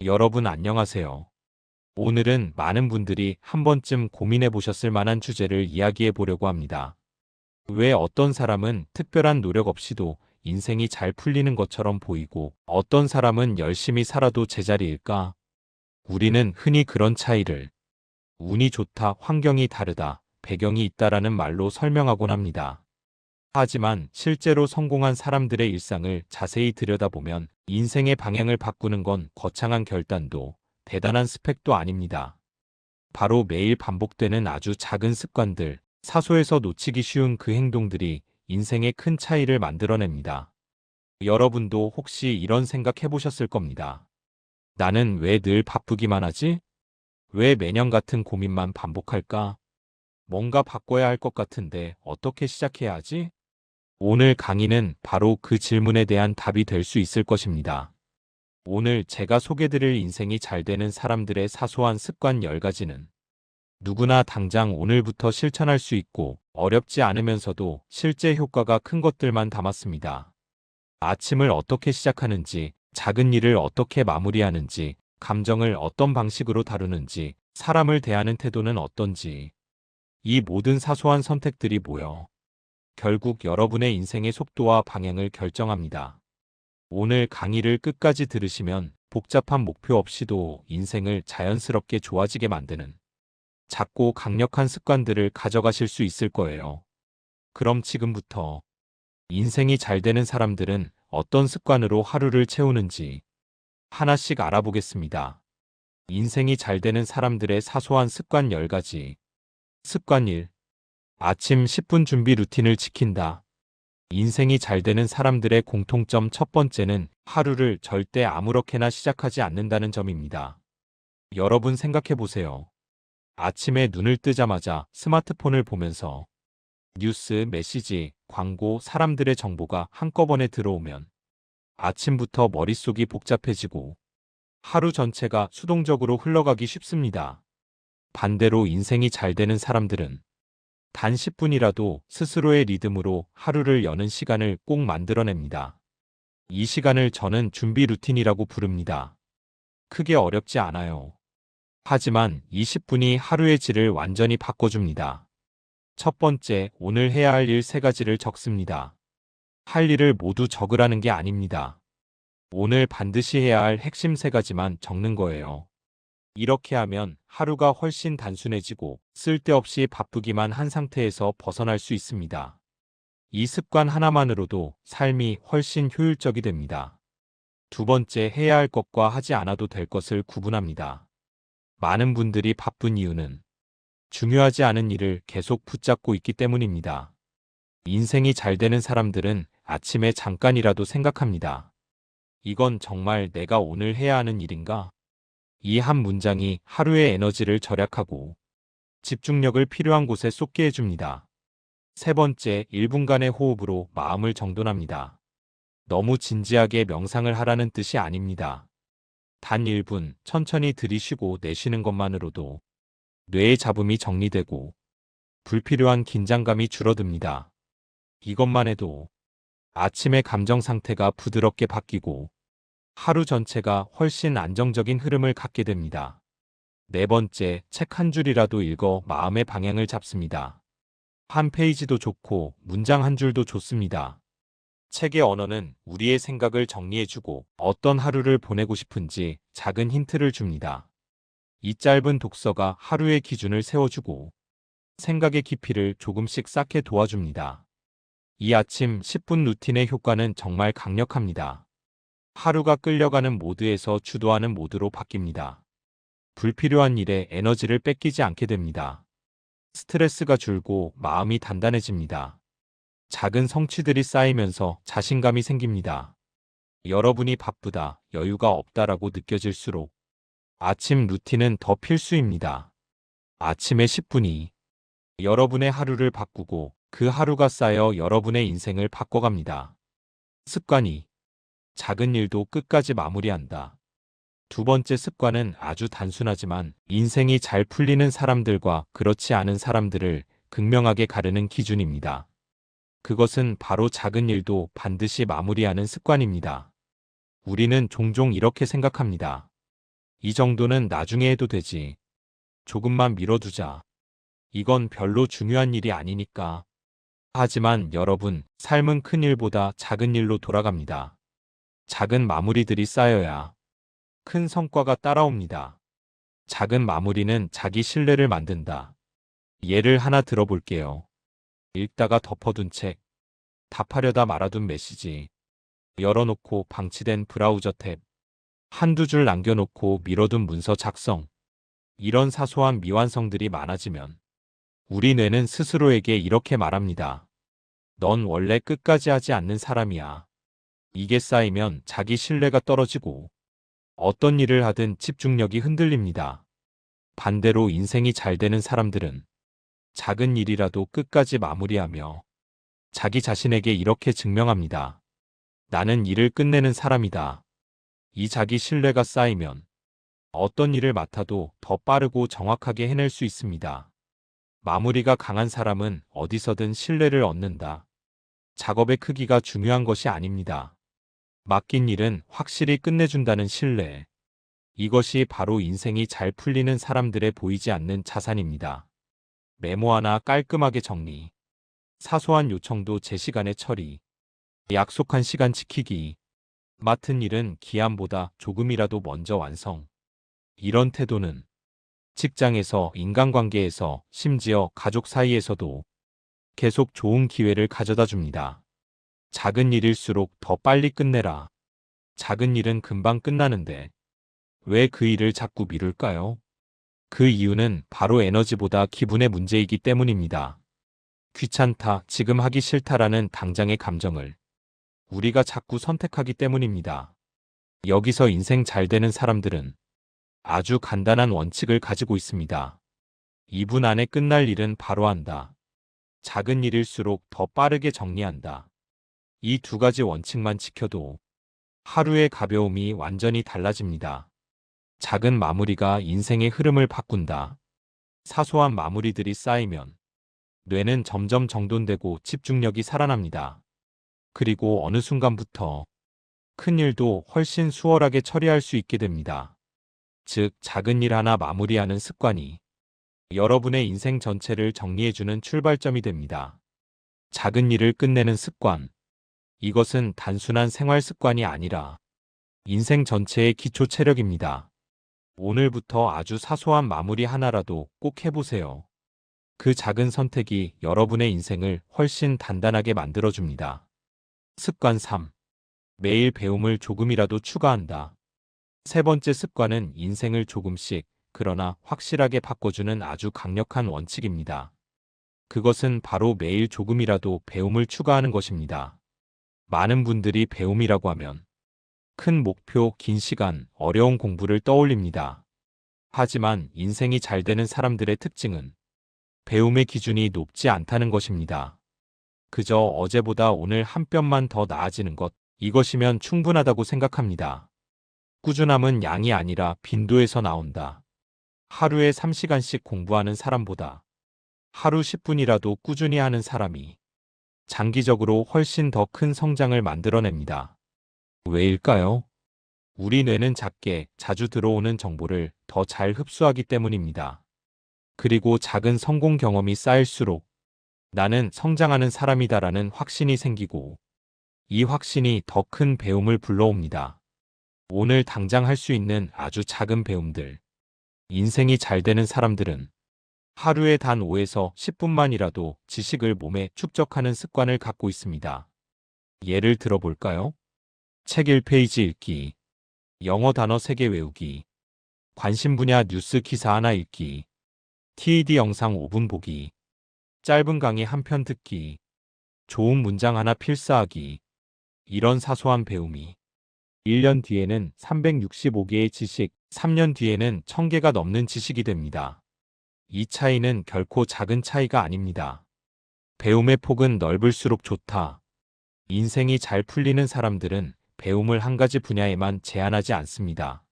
여러분 안녕하세요. 오늘은 많은 분들이 한 번쯤 고민해 보셨을 만한 주제를 이야기해 보려고 합니다. 왜 어떤 사람은 특별한 노력 없이도 인생이 잘 풀리는 것처럼 보이고 어떤 사람은 열심히 살아도 제자리일까? 우리는 흔히 그런 차이를 운이 좋다, 환경이 다르다, 배경이 있다라는 말로 설명하곤 합니다. 하지만 실제로 성공한 사람들의 일상을 자세히 들여다보면 인생의 방향을 바꾸는 건 거창한 결단도 대단한 스펙도 아닙니다. 바로 매일 반복되는 아주 작은 습관들, 사소해서 놓치기 쉬운 그 행동들이 인생의 큰 차이를 만들어냅니다. 여러분도 혹시 이런 생각 해보셨을 겁니다. 나는 왜 늘 바쁘기만 하지? 왜 매년 같은 고민만 반복할까? 뭔가 바꿔야 할 것 같은데 어떻게 시작해야 하지? 오늘 강의는 바로 그 질문에 대한 답이 될 수 있을 것입니다. 오늘 제가 소개드릴 인생이 잘 되는 사람들의 사소한 습관 10가지는 누구나 당장 오늘부터 실천할 수 있고 어렵지 않으면서도 실제 효과가 큰 것들만 담았습니다. 아침을 어떻게 시작하는지, 작은 일을 어떻게 마무리하는지, 감정을 어떤 방식으로 다루는지, 사람을 대하는 태도는 어떤지, 이 모든 사소한 선택들이 모여 결국 여러분의 인생의 속도와 방향을 결정합니다. 오늘 강의를 끝까지 들으시면 복잡한 목표 없이도 인생을 자연스럽게 좋아지게 만드는 작고 강력한 습관들을 가져가실 수 있을 거예요. 그럼 지금부터 인생이 잘 되는 사람들은 어떤 습관으로 하루를 채우는지 하나씩 알아보겠습니다. 인생이 잘 되는 사람들의 사소한 습관 10가지. 습관 1. 아침 10분 준비 루틴을 지킨다. 인생이 잘 되는 사람들의 공통점 첫 번째는 하루를 절대 아무렇게나 시작하지 않는다는 점입니다. 여러분 생각해 보세요. 아침에 눈을 뜨자마자 스마트폰을 보면서 뉴스, 메시지, 광고, 사람들의 정보가 한꺼번에 들어오면 아침부터 머릿속이 복잡해지고 하루 전체가 수동적으로 흘러가기 쉽습니다. 반대로 인생이 잘 되는 사람들은 단 10분이라도 스스로의 리듬으로 하루를 여는 시간을 꼭 만들어냅니다. 이 시간을 저는 준비 루틴이라고 부릅니다. 크게 어렵지 않아요. 하지만 이 10분이 하루의 질을 완전히 바꿔줍니다. 첫 번째, 오늘 해야 할 일 3가지를 적습니다. 할 일을 모두 적으라는 게 아닙니다. 오늘 반드시 해야 할 핵심 3가지만 적는 거예요. 이렇게 하면 하루가 훨씬 단순해지고 쓸데없이 바쁘기만 한 상태에서 벗어날 수 있습니다. 이 습관 하나만으로도 삶이 훨씬 효율적이 됩니다. 두 번째, 해야 할 것과 하지 않아도 될 것을 구분합니다. 많은 분들이 바쁜 이유는 중요하지 않은 일을 계속 붙잡고 있기 때문입니다. 인생이 잘 되는 사람들은 아침에 잠깐이라도 생각합니다. 이건 정말 내가 오늘 해야 하는 일인가? 이 한 문장이 하루의 에너지를 절약하고 집중력을 필요한 곳에 쏟게 해줍니다. 세 번째, 1분간의 호흡으로 마음을 정돈합니다. 너무 진지하게 명상을 하라는 뜻이 아닙니다. 단 1분 천천히 들이쉬고 내쉬는 것만으로도 뇌의 잡음이 정리되고 불필요한 긴장감이 줄어듭니다. 이것만 해도 아침의 감정 상태가 부드럽게 바뀌고 하루 전체가 훨씬 안정적인 흐름을 갖게 됩니다. 네 번째, 책 한 줄이라도 읽어 마음의 방향을 잡습니다. 한 페이지도 좋고 문장 한 줄도 좋습니다. 책의 언어는 우리의 생각을 정리해주고 어떤 하루를 보내고 싶은지 작은 힌트를 줍니다. 이 짧은 독서가 하루의 기준을 세워주고 생각의 깊이를 조금씩 쌓게 도와줍니다. 이 아침 10분 루틴의 효과는 정말 강력합니다. 하루가 끌려가는 모드에서 주도하는 모드로 바뀝니다. 불필요한 일에 에너지를 뺏기지 않게 됩니다. 스트레스가 줄고 마음이 단단해집니다. 작은 성취들이 쌓이면서 자신감이 생깁니다. 여러분이 바쁘다, 여유가 없다라고 느껴질수록 아침 루틴은 더 필수입니다. 아침에 10분이 여러분의 하루를 바꾸고 그 하루가 쌓여 여러분의 인생을 바꿔갑니다. 습관이 작은 일도 끝까지 마무리한다. 두 번째 습관은 아주 단순하지만 인생이 잘 풀리는 사람들과 그렇지 않은 사람들을 극명하게 가르는 기준입니다. 그것은 바로 작은 일도 반드시 마무리하는 습관입니다. 우리는 종종 이렇게 생각합니다. 이 정도는 나중에 해도 되지. 조금만 미뤄두자. 이건 별로 중요한 일이 아니니까. 하지만 여러분, 삶은 큰 일보다 작은 일로 돌아갑니다. 작은 마무리들이 쌓여야 큰 성과가 따라옵니다. 작은 마무리는 자기 신뢰를 만든다. 예를 하나 들어볼게요. 읽다가 덮어둔 책, 답하려다 말아둔 메시지, 열어놓고 방치된 브라우저 탭, 한두 줄 남겨놓고 미뤄둔 문서 작성. 이런 사소한 미완성들이 많아지면 우리 뇌는 스스로에게 이렇게 말합니다. 넌 원래 끝까지 하지 않는 사람이야. 이게 쌓이면 자기 신뢰가 떨어지고 어떤 일을 하든 집중력이 흔들립니다. 반대로 인생이 잘 되는 사람들은 작은 일이라도 끝까지 마무리하며 자기 자신에게 이렇게 증명합니다. 나는 일을 끝내는 사람이다. 이 자기 신뢰가 쌓이면 어떤 일을 맡아도 더 빠르고 정확하게 해낼 수 있습니다. 마무리가 강한 사람은 어디서든 신뢰를 얻는다. 작업의 크기가 중요한 것이 아닙니다. 맡긴 일은 확실히 끝내준다는 신뢰. 이것이 바로 인생이 잘 풀리는 사람들의 보이지 않는 자산입니다. 메모 하나 깔끔하게 정리. 사소한 요청도 제 시간에 처리. 약속한 시간 지키기. 맡은 일은 기한보다 조금이라도 먼저 완성. 이런 태도는 직장에서, 인간관계에서, 심지어 가족 사이에서도 계속 좋은 기회를 가져다 줍니다. 작은 일일수록 더 빨리 끝내라. 작은 일은 금방 끝나는데 왜 그 일을 자꾸 미룰까요? 그 이유는 바로 에너지보다 기분의 문제이기 때문입니다. 귀찮다, 지금 하기 싫다라는 당장의 감정을 우리가 자꾸 선택하기 때문입니다. 여기서 인생 잘 되는 사람들은 아주 간단한 원칙을 가지고 있습니다. 2분 안에 끝날 일은 바로 한다. 작은 일일수록 더 빠르게 정리한다. 이 두 가지 원칙만 지켜도 하루의 가벼움이 완전히 달라집니다. 작은 마무리가 인생의 흐름을 바꾼다. 사소한 마무리들이 쌓이면 뇌는 점점 정돈되고 집중력이 살아납니다. 그리고 어느 순간부터 큰 일도 훨씬 수월하게 처리할 수 있게 됩니다. 즉, 작은 일 하나 마무리하는 습관이 여러분의 인생 전체를 정리해주는 출발점이 됩니다. 작은 일을 끝내는 습관. 이것은 단순한 생활 습관이 아니라 인생 전체의 기초 체력입니다. 오늘부터 아주 사소한 마무리 하나라도 꼭 해보세요. 그 작은 선택이 여러분의 인생을 훨씬 단단하게 만들어줍니다. 습관 3. 매일 배움을 조금이라도 추가한다. 세 번째 습관은 인생을 조금씩, 그러나 확실하게 바꿔주는 아주 강력한 원칙입니다. 그것은 바로 매일 조금이라도 배움을 추가하는 것입니다. 많은 분들이 배움이라고 하면 큰 목표, 긴 시간, 어려운 공부를 떠올립니다. 하지만 인생이 잘 되는 사람들의 특징은 배움의 기준이 높지 않다는 것입니다. 그저 어제보다 오늘 한 뼘만 더 나아지는 것, 이것이면 충분하다고 생각합니다. 꾸준함은 양이 아니라 빈도에서 나온다. 하루에 3시간씩 공부하는 사람보다 하루 10분이라도 꾸준히 하는 사람이 장기적으로 훨씬 더 큰 성장을 만들어냅니다. 왜일까요? 우리 뇌는 작게, 자주 들어오는 정보를 더 잘 흡수하기 때문입니다. 그리고 작은 성공 경험이 쌓일수록 나는 성장하는 사람이다라는 확신이 생기고 이 확신이 더 큰 배움을 불러옵니다. 오늘 당장 할 수 있는 아주 작은 배움들. 인생이 잘 되는 사람들은 하루에 단 5에서 10분만이라도 지식을 몸에 축적하는 습관을 갖고 있습니다. 예를 들어볼까요? 책 1페이지 읽기, 영어 단어 3개 외우기, 관심 분야 뉴스 기사 하나 읽기, TED 영상 5분 보기, 짧은 강의 한 편 듣기, 좋은 문장 하나 필사하기. 이런 사소한 배움이 1년 뒤에는 365개의 지식, 3년 뒤에는 1000개가 넘는 지식이 됩니다. 이 차이는 결코 작은 차이가 아닙니다. 배움의 폭은 넓을수록 좋다. 인생이 잘 풀리는 사람들은 배움을 한 가지 분야에만 제한하지 않습니다.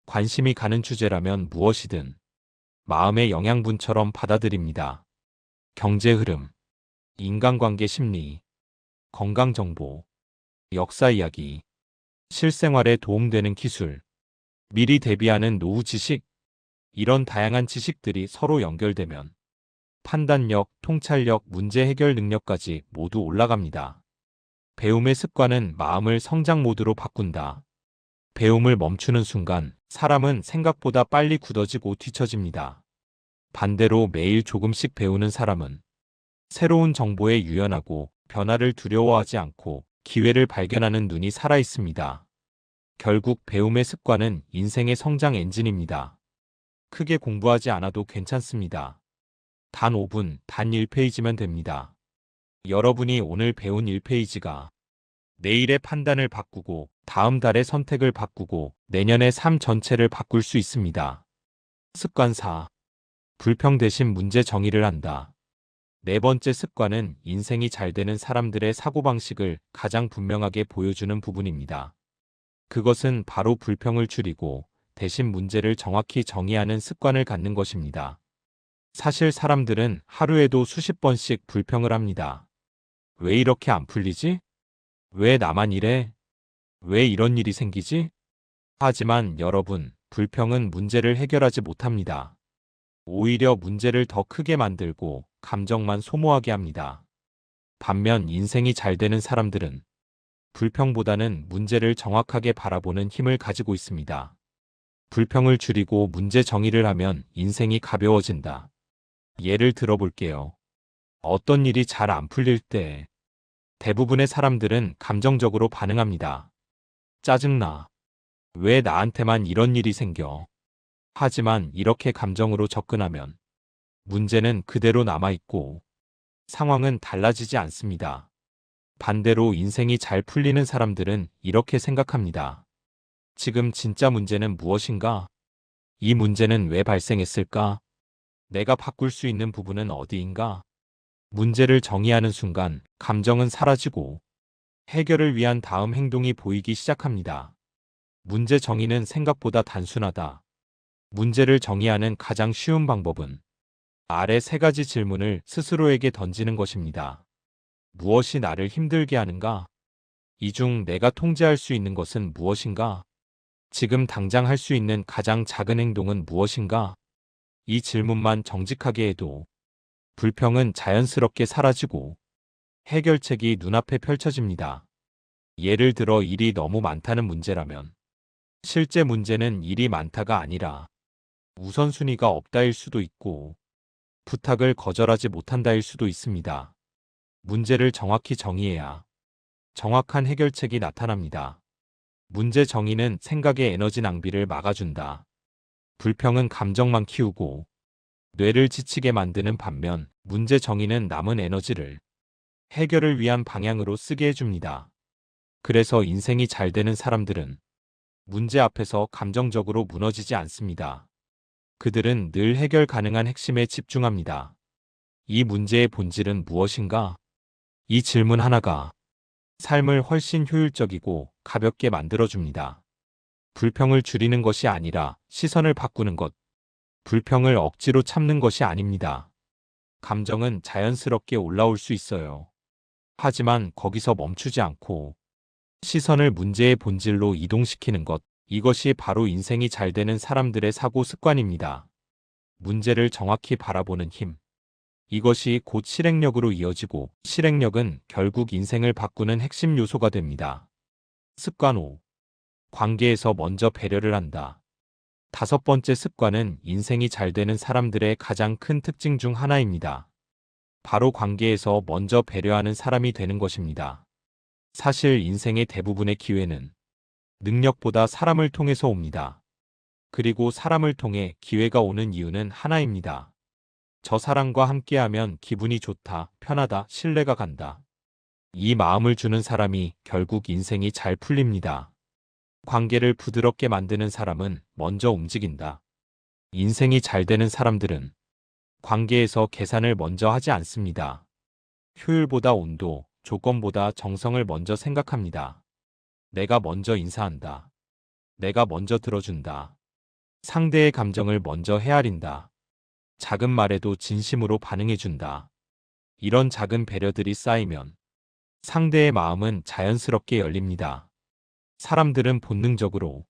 관심이 가는 주제라면 무엇이든 마음의 영양분처럼 받아들입니다. 경제 흐름, 인간관계 심리, 건강 정보, 역사 이야기, 실생활에 도움되는 기술. 미리 대비하는 노후 지식, 이런 다양한 지식들이 서로 연결되면 판단력, 통찰력, 문제 해결 능력까지 모두 올라갑니다. 배움의 습관은 마음을 성장 모드로 바꾼다. 배움을 멈추는 순간 사람은 생각보다 빨리 굳어지고 뒤처집니다. 반대로 매일 조금씩 배우는 사람은 새로운 정보에 유연하고 변화를 두려워하지 않고 기회를 발견하는 눈이 살아 있습니다. 결국 배움의 습관은 인생의 성장 엔진입니다. 크게 공부하지 않아도 괜찮습니다. 단 5분, 단 1페이지면 됩니다. 여러분이 오늘 배운 1페이지가 내일의 판단을 바꾸고 다음 달의 선택을 바꾸고 내년의 삶 전체를 바꿀 수 있습니다. 습관 4. 불평 대신 문제 정의를 한다. 네 번째 습관은 인생이 잘 되는 사람들의 사고방식을 가장 분명하게 보여주는 부분입니다. 그것은 바로 불평을 줄이고 대신 문제를 정확히 정의하는 습관을 갖는 것입니다. 사실 사람들은 하루에도 수십 번씩 불평을 합니다. 왜 이렇게 안 풀리지? 왜 나만 이래? 왜 이런 일이 생기지? 하지만 여러분, 불평은 문제를 해결하지 못합니다. 오히려 문제를 더 크게 만들고 감정만 소모하게 합니다. 반면 인생이 잘 되는 사람들은 불평보다는 문제를 정확하게 바라보는 힘을 가지고 있습니다. 불평을 줄이고 문제 정의를 하면 인생이 가벼워진다. 예를 들어 볼게요. 어떤 일이 잘 안 풀릴 때 대부분의 사람들은 감정적으로 반응합니다. 짜증나. 왜 나한테만 이런 일이 생겨? 하지만 이렇게 감정으로 접근하면 문제는 그대로 남아있고 상황은 달라지지 않습니다. 반대로 인생이 잘 풀리는 사람들은 이렇게 생각합니다. 지금 진짜 문제는 무엇인가? 이 문제는 왜 발생했을까? 내가 바꿀 수 있는 부분은 어디인가? 문제를 정의하는 순간 감정은 사라지고 해결을 위한 다음 행동이 보이기 시작합니다. 문제 정의는 생각보다 단순하다. 문제를 정의하는 가장 쉬운 방법은 아래 세 가지 질문을 스스로에게 던지는 것입니다. 무엇이 나를 힘들게 하는가? 이 중 내가 통제할 수 있는 것은 무엇인가? 지금 당장 할 수 있는 가장 작은 행동은 무엇인가? 이 질문만 정직하게 해도 불평은 자연스럽게 사라지고 해결책이 눈앞에 펼쳐집니다. 예를 들어 일이 너무 많다는 문제라면 실제 문제는 일이 많다가 아니라 우선순위가 없다일 수도 있고 부탁을 거절하지 못한다일 수도 있습니다. 문제를 정확히 정의해야 정확한 해결책이 나타납니다. 문제 정의는 생각의 에너지 낭비를 막아준다. 불평은 감정만 키우고 뇌를 지치게 만드는 반면 문제 정의는 남은 에너지를 해결을 위한 방향으로 쓰게 해줍니다. 그래서 인생이 잘 되는 사람들은 문제 앞에서 감정적으로 무너지지 않습니다. 그들은 늘 해결 가능한 핵심에 집중합니다. 이 문제의 본질은 무엇인가? 이 질문 하나가 삶을 훨씬 효율적이고 가볍게 만들어줍니다. 불평을 줄이는 것이 아니라 시선을 바꾸는 것. 불평을 억지로 참는 것이 아닙니다. 감정은 자연스럽게 올라올 수 있어요. 하지만 거기서 멈추지 않고 시선을 문제의 본질로 이동시키는 것. 이것이 바로 인생이 잘 되는 사람들의 사고 습관입니다. 문제를 정확히 바라보는 힘. 이것이 곧 실행력으로 이어지고 실행력은 결국 인생을 바꾸는 핵심 요소가 됩니다. 습관 5. 관계에서 먼저 배려를 한다. 다섯 번째 습관은 인생이 잘 되는 사람들의 가장 큰 특징 중 하나입니다. 바로 관계에서 먼저 배려하는 사람이 되는 것입니다. 사실 인생의 대부분의 기회는 능력보다 사람을 통해서 옵니다. 그리고 사람을 통해 기회가 오는 이유는 하나입니다. 저 사람과 함께하면 기분이 좋다, 편하다, 신뢰가 간다. 이 마음을 주는 사람이 결국 인생이 잘 풀립니다. 관계를 부드럽게 만드는 사람은 먼저 움직인다. 인생이 잘 되는 사람들은 관계에서 계산을 먼저 하지 않습니다. 효율보다 온도, 조건보다 정성을 먼저 생각합니다. 내가 먼저 인사한다. 내가 먼저 들어준다. 상대의 감정을 먼저 헤아린다. 작은 말에도 진심으로 반응해준다. 이런 작은 배려들이 쌓이면 상대의 마음은 자연스럽게 열립니다. 사람들은 본능적으로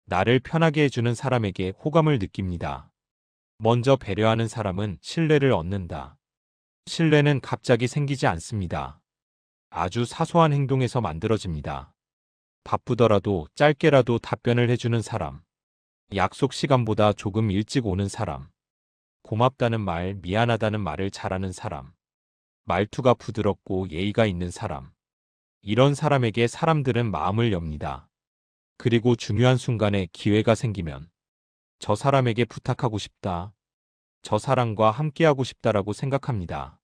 나를 편하게 해주는 사람에게 호감을 느낍니다. 먼저 배려하는 사람은 신뢰를 얻는다. 신뢰는 갑자기 생기지 않습니다. 아주 사소한 행동에서 만들어집니다. 바쁘더라도 짧게라도 답변을 해주는 사람. 약속 시간보다 조금 일찍 오는 사람. 고맙다는 말, 미안하다는 말을 잘하는 사람. 말투가 부드럽고 예의가 있는 사람. 이런 사람에게 사람들은 마음을 엽니다. 그리고 중요한 순간에 기회가 생기면 저 사람에게 부탁하고 싶다. 저 사람과 함께하고 싶다라고 생각합니다.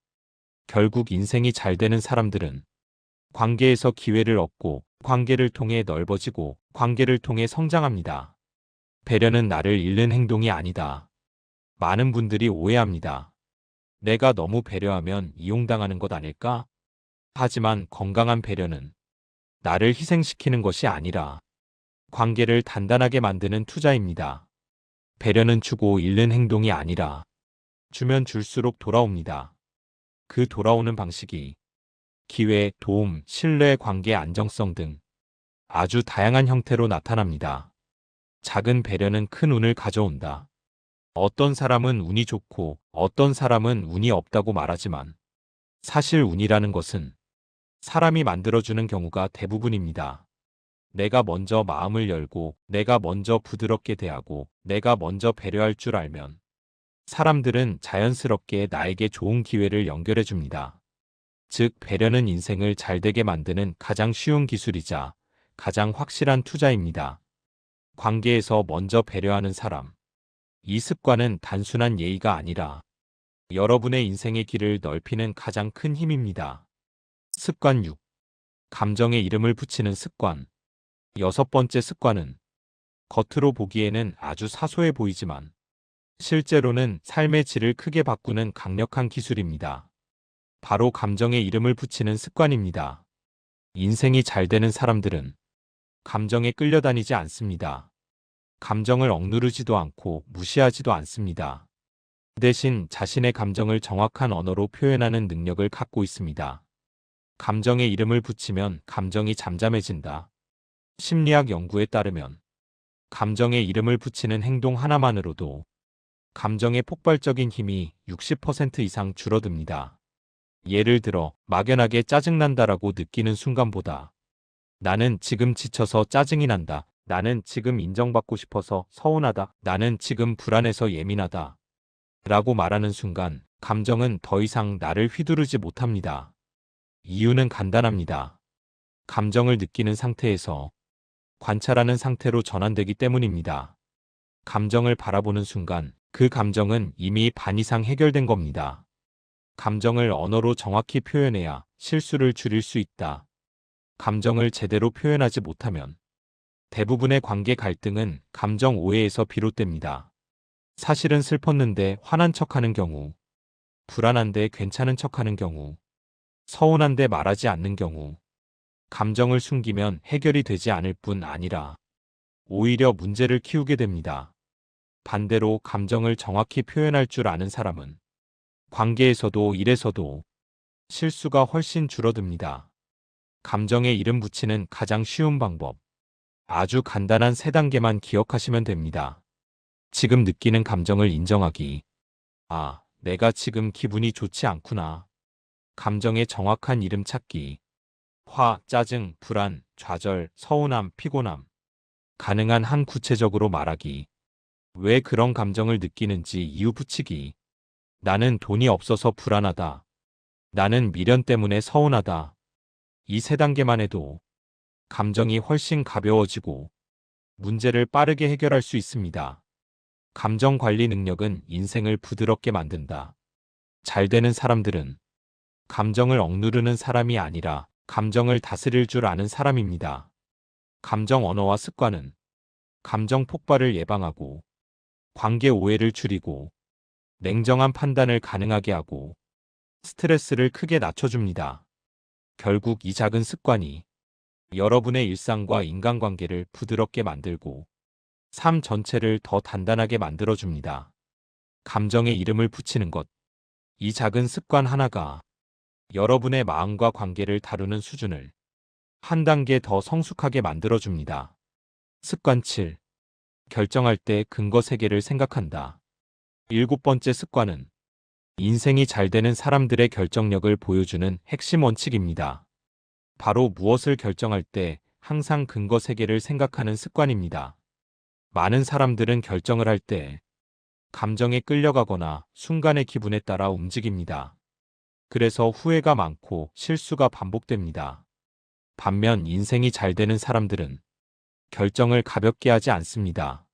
결국 인생이 잘 되는 사람들은 관계에서 기회를 얻고 관계를 통해 넓어지고 관계를 통해 성장합니다. 배려는 나를 잃는 행동이 아니다. 많은 분들이 오해합니다. 내가 너무 배려하면 이용당하는 것 아닐까? 하지만 건강한 배려는 나를 희생시키는 것이 아니라 관계를 단단하게 만드는 투자입니다. 배려는 주고 잃는 행동이 아니라 주면 줄수록 돌아옵니다. 그 돌아오는 방식이 기회, 도움, 신뢰, 관계 안정성 등 아주 다양한 형태로 나타납니다. 작은 배려는 큰 운을 가져온다. 어떤 사람은 운이 좋고 어떤 사람은 운이 없다고 말하지만 사실 운이라는 것은 사람이 만들어주는 경우가 대부분입니다. 내가 먼저 마음을 열고 내가 먼저 부드럽게 대하고 내가 먼저 배려할 줄 알면 사람들은 자연스럽게 나에게 좋은 기회를 연결해 줍니다. 즉, 배려는 인생을 잘되게 만드는 가장 쉬운 기술이자 가장 확실한 투자입니다. 관계에서 먼저 배려하는 사람. 이 습관은 단순한 예의가 아니라 여러분의 인생의 길을 넓히는 가장 큰 힘입니다. 습관 6. 감정에 이름을 붙이는 습관. 여섯 번째 습관은 겉으로 보기에는 아주 사소해 보이지만 실제로는 삶의 질을 크게 바꾸는 강력한 기술입니다. 바로 감정에 이름을 붙이는 습관입니다. 인생이 잘 되는 사람들은 감정에 끌려다니지 않습니다. 감정을 억누르지도 않고 무시하지도 않습니다. 대신 자신의 감정을 정확한 언어로 표현하는 능력을 갖고 있습니다. 감정에 이름을 붙이면 감정이 잠잠해진다. 심리학 연구에 따르면 감정에 이름을 붙이는 행동 하나만으로도 감정의 폭발적인 힘이 60% 이상 줄어듭니다. 예를 들어 막연하게 짜증난다라고 느끼는 순간보다 나는 지금 지쳐서 짜증이 난다. 나는 지금 인정받고 싶어서 서운하다. 나는 지금 불안해서 예민하다. 라고 말하는 순간 감정은 더 이상 나를 휘두르지 못합니다. 이유는 간단합니다. 감정을 느끼는 상태에서 관찰하는 상태로 전환되기 때문입니다. 감정을 바라보는 순간 그 감정은 이미 반 이상 해결된 겁니다. 감정을 언어로 정확히 표현해야 실수를 줄일 수 있다. 감정을 제대로 표현하지 못하면 대부분의 관계 갈등은 감정 오해에서 비롯됩니다. 사실은 슬펐는데 화난 척하는 경우, 불안한데 괜찮은 척하는 경우, 서운한데 말하지 않는 경우, 감정을 숨기면 해결이 되지 않을 뿐 아니라 오히려 문제를 키우게 됩니다. 반대로 감정을 정확히 표현할 줄 아는 사람은 관계에서도 일에서도 실수가 훨씬 줄어듭니다. 감정에 이름 붙이는 가장 쉬운 방법. 아주 간단한 3단계만 기억하시면 됩니다. 지금 느끼는 감정을 인정하기. 아, 내가 지금 기분이 좋지 않구나. 감정의 정확한 이름 찾기. 화, 짜증, 불안, 좌절, 서운함, 피곤함. 가능한 한 구체적으로 말하기. 왜 그런 감정을 느끼는지 이유 붙이기. 나는 돈이 없어서 불안하다. 나는 미련 때문에 서운하다. 이 3단계만 해도 감정이 훨씬 가벼워지고 문제를 빠르게 해결할 수 있습니다. 감정 관리 능력은 인생을 부드럽게 만든다. 잘 되는 사람들은 감정을 억누르는 사람이 아니라 감정을 다스릴 줄 아는 사람입니다. 감정 언어와 습관은 감정 폭발을 예방하고 관계 오해를 줄이고 냉정한 판단을 가능하게 하고 스트레스를 크게 낮춰줍니다. 결국 이 작은 습관이 여러분의 일상과 인간관계를 부드럽게 만들고 삶 전체를 더 단단하게 만들어줍니다. 감정에 이름을 붙이는 것. 이 작은 습관 하나가 여러분의 마음과 관계를 다루는 수준을 한 단계 더 성숙하게 만들어줍니다. 습관 7. 결정할 때 근거 3개를 생각한다. 7번째 습관은 인생이 잘 되는 사람들의 결정력을 보여주는 핵심 원칙입니다. 바로 무엇을 결정할 때 항상 근거 3개를 생각하는 습관입니다. 많은 사람들은 결정을 할 때 감정에 끌려가거나 순간의 기분에 따라 움직입니다. 그래서 후회가 많고 실수가 반복됩니다. 반면 인생이 잘 되는 사람들은 결정을 가볍게 하지 않습니다.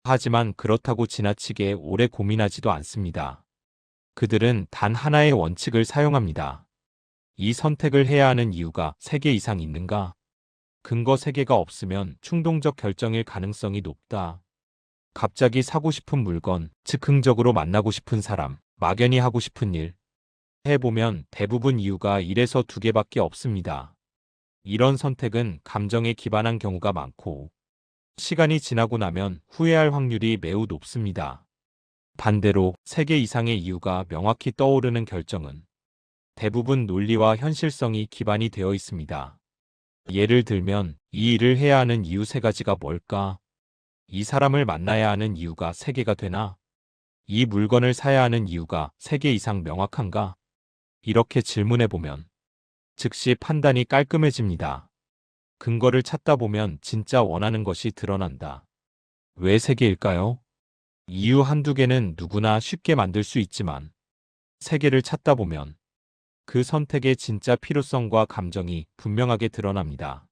하지만 그렇다고 지나치게 오래 고민하지도 않습니다. 그들은 단 하나의 원칙을 사용합니다. 이 선택을 해야 하는 이유가 3개 이상 있는가? 근거 3개가 없으면 충동적 결정일 가능성이 높다. 갑자기 사고 싶은 물건, 즉흥적으로 만나고 싶은 사람, 막연히 하고 싶은 일. 해보면 대부분 이유가 1에서 2개밖에 없습니다. 이런 선택은 감정에 기반한 경우가 많고 시간이 지나고 나면 후회할 확률이 매우 높습니다. 반대로 3개 이상의 이유가 명확히 떠오르는 결정은 대부분 논리와 현실성이 기반이 되어 있습니다. 예를 들면 이 일을 해야 하는 이유 3가지가 뭘까? 이 사람을 만나야 하는 이유가 3개가 되나? 이 물건을 사야 하는 이유가 3개 이상 명확한가? 이렇게 질문해보면 즉시 판단이 깔끔해집니다. 근거를 찾다 보면 진짜 원하는 것이 드러난다. 왜 3개일까요? 이유 한두 개는 누구나 쉽게 만들 수 있지만 3개를 찾다 보면 그 선택의 진짜 필요성과 감정이 분명하게 드러납니다.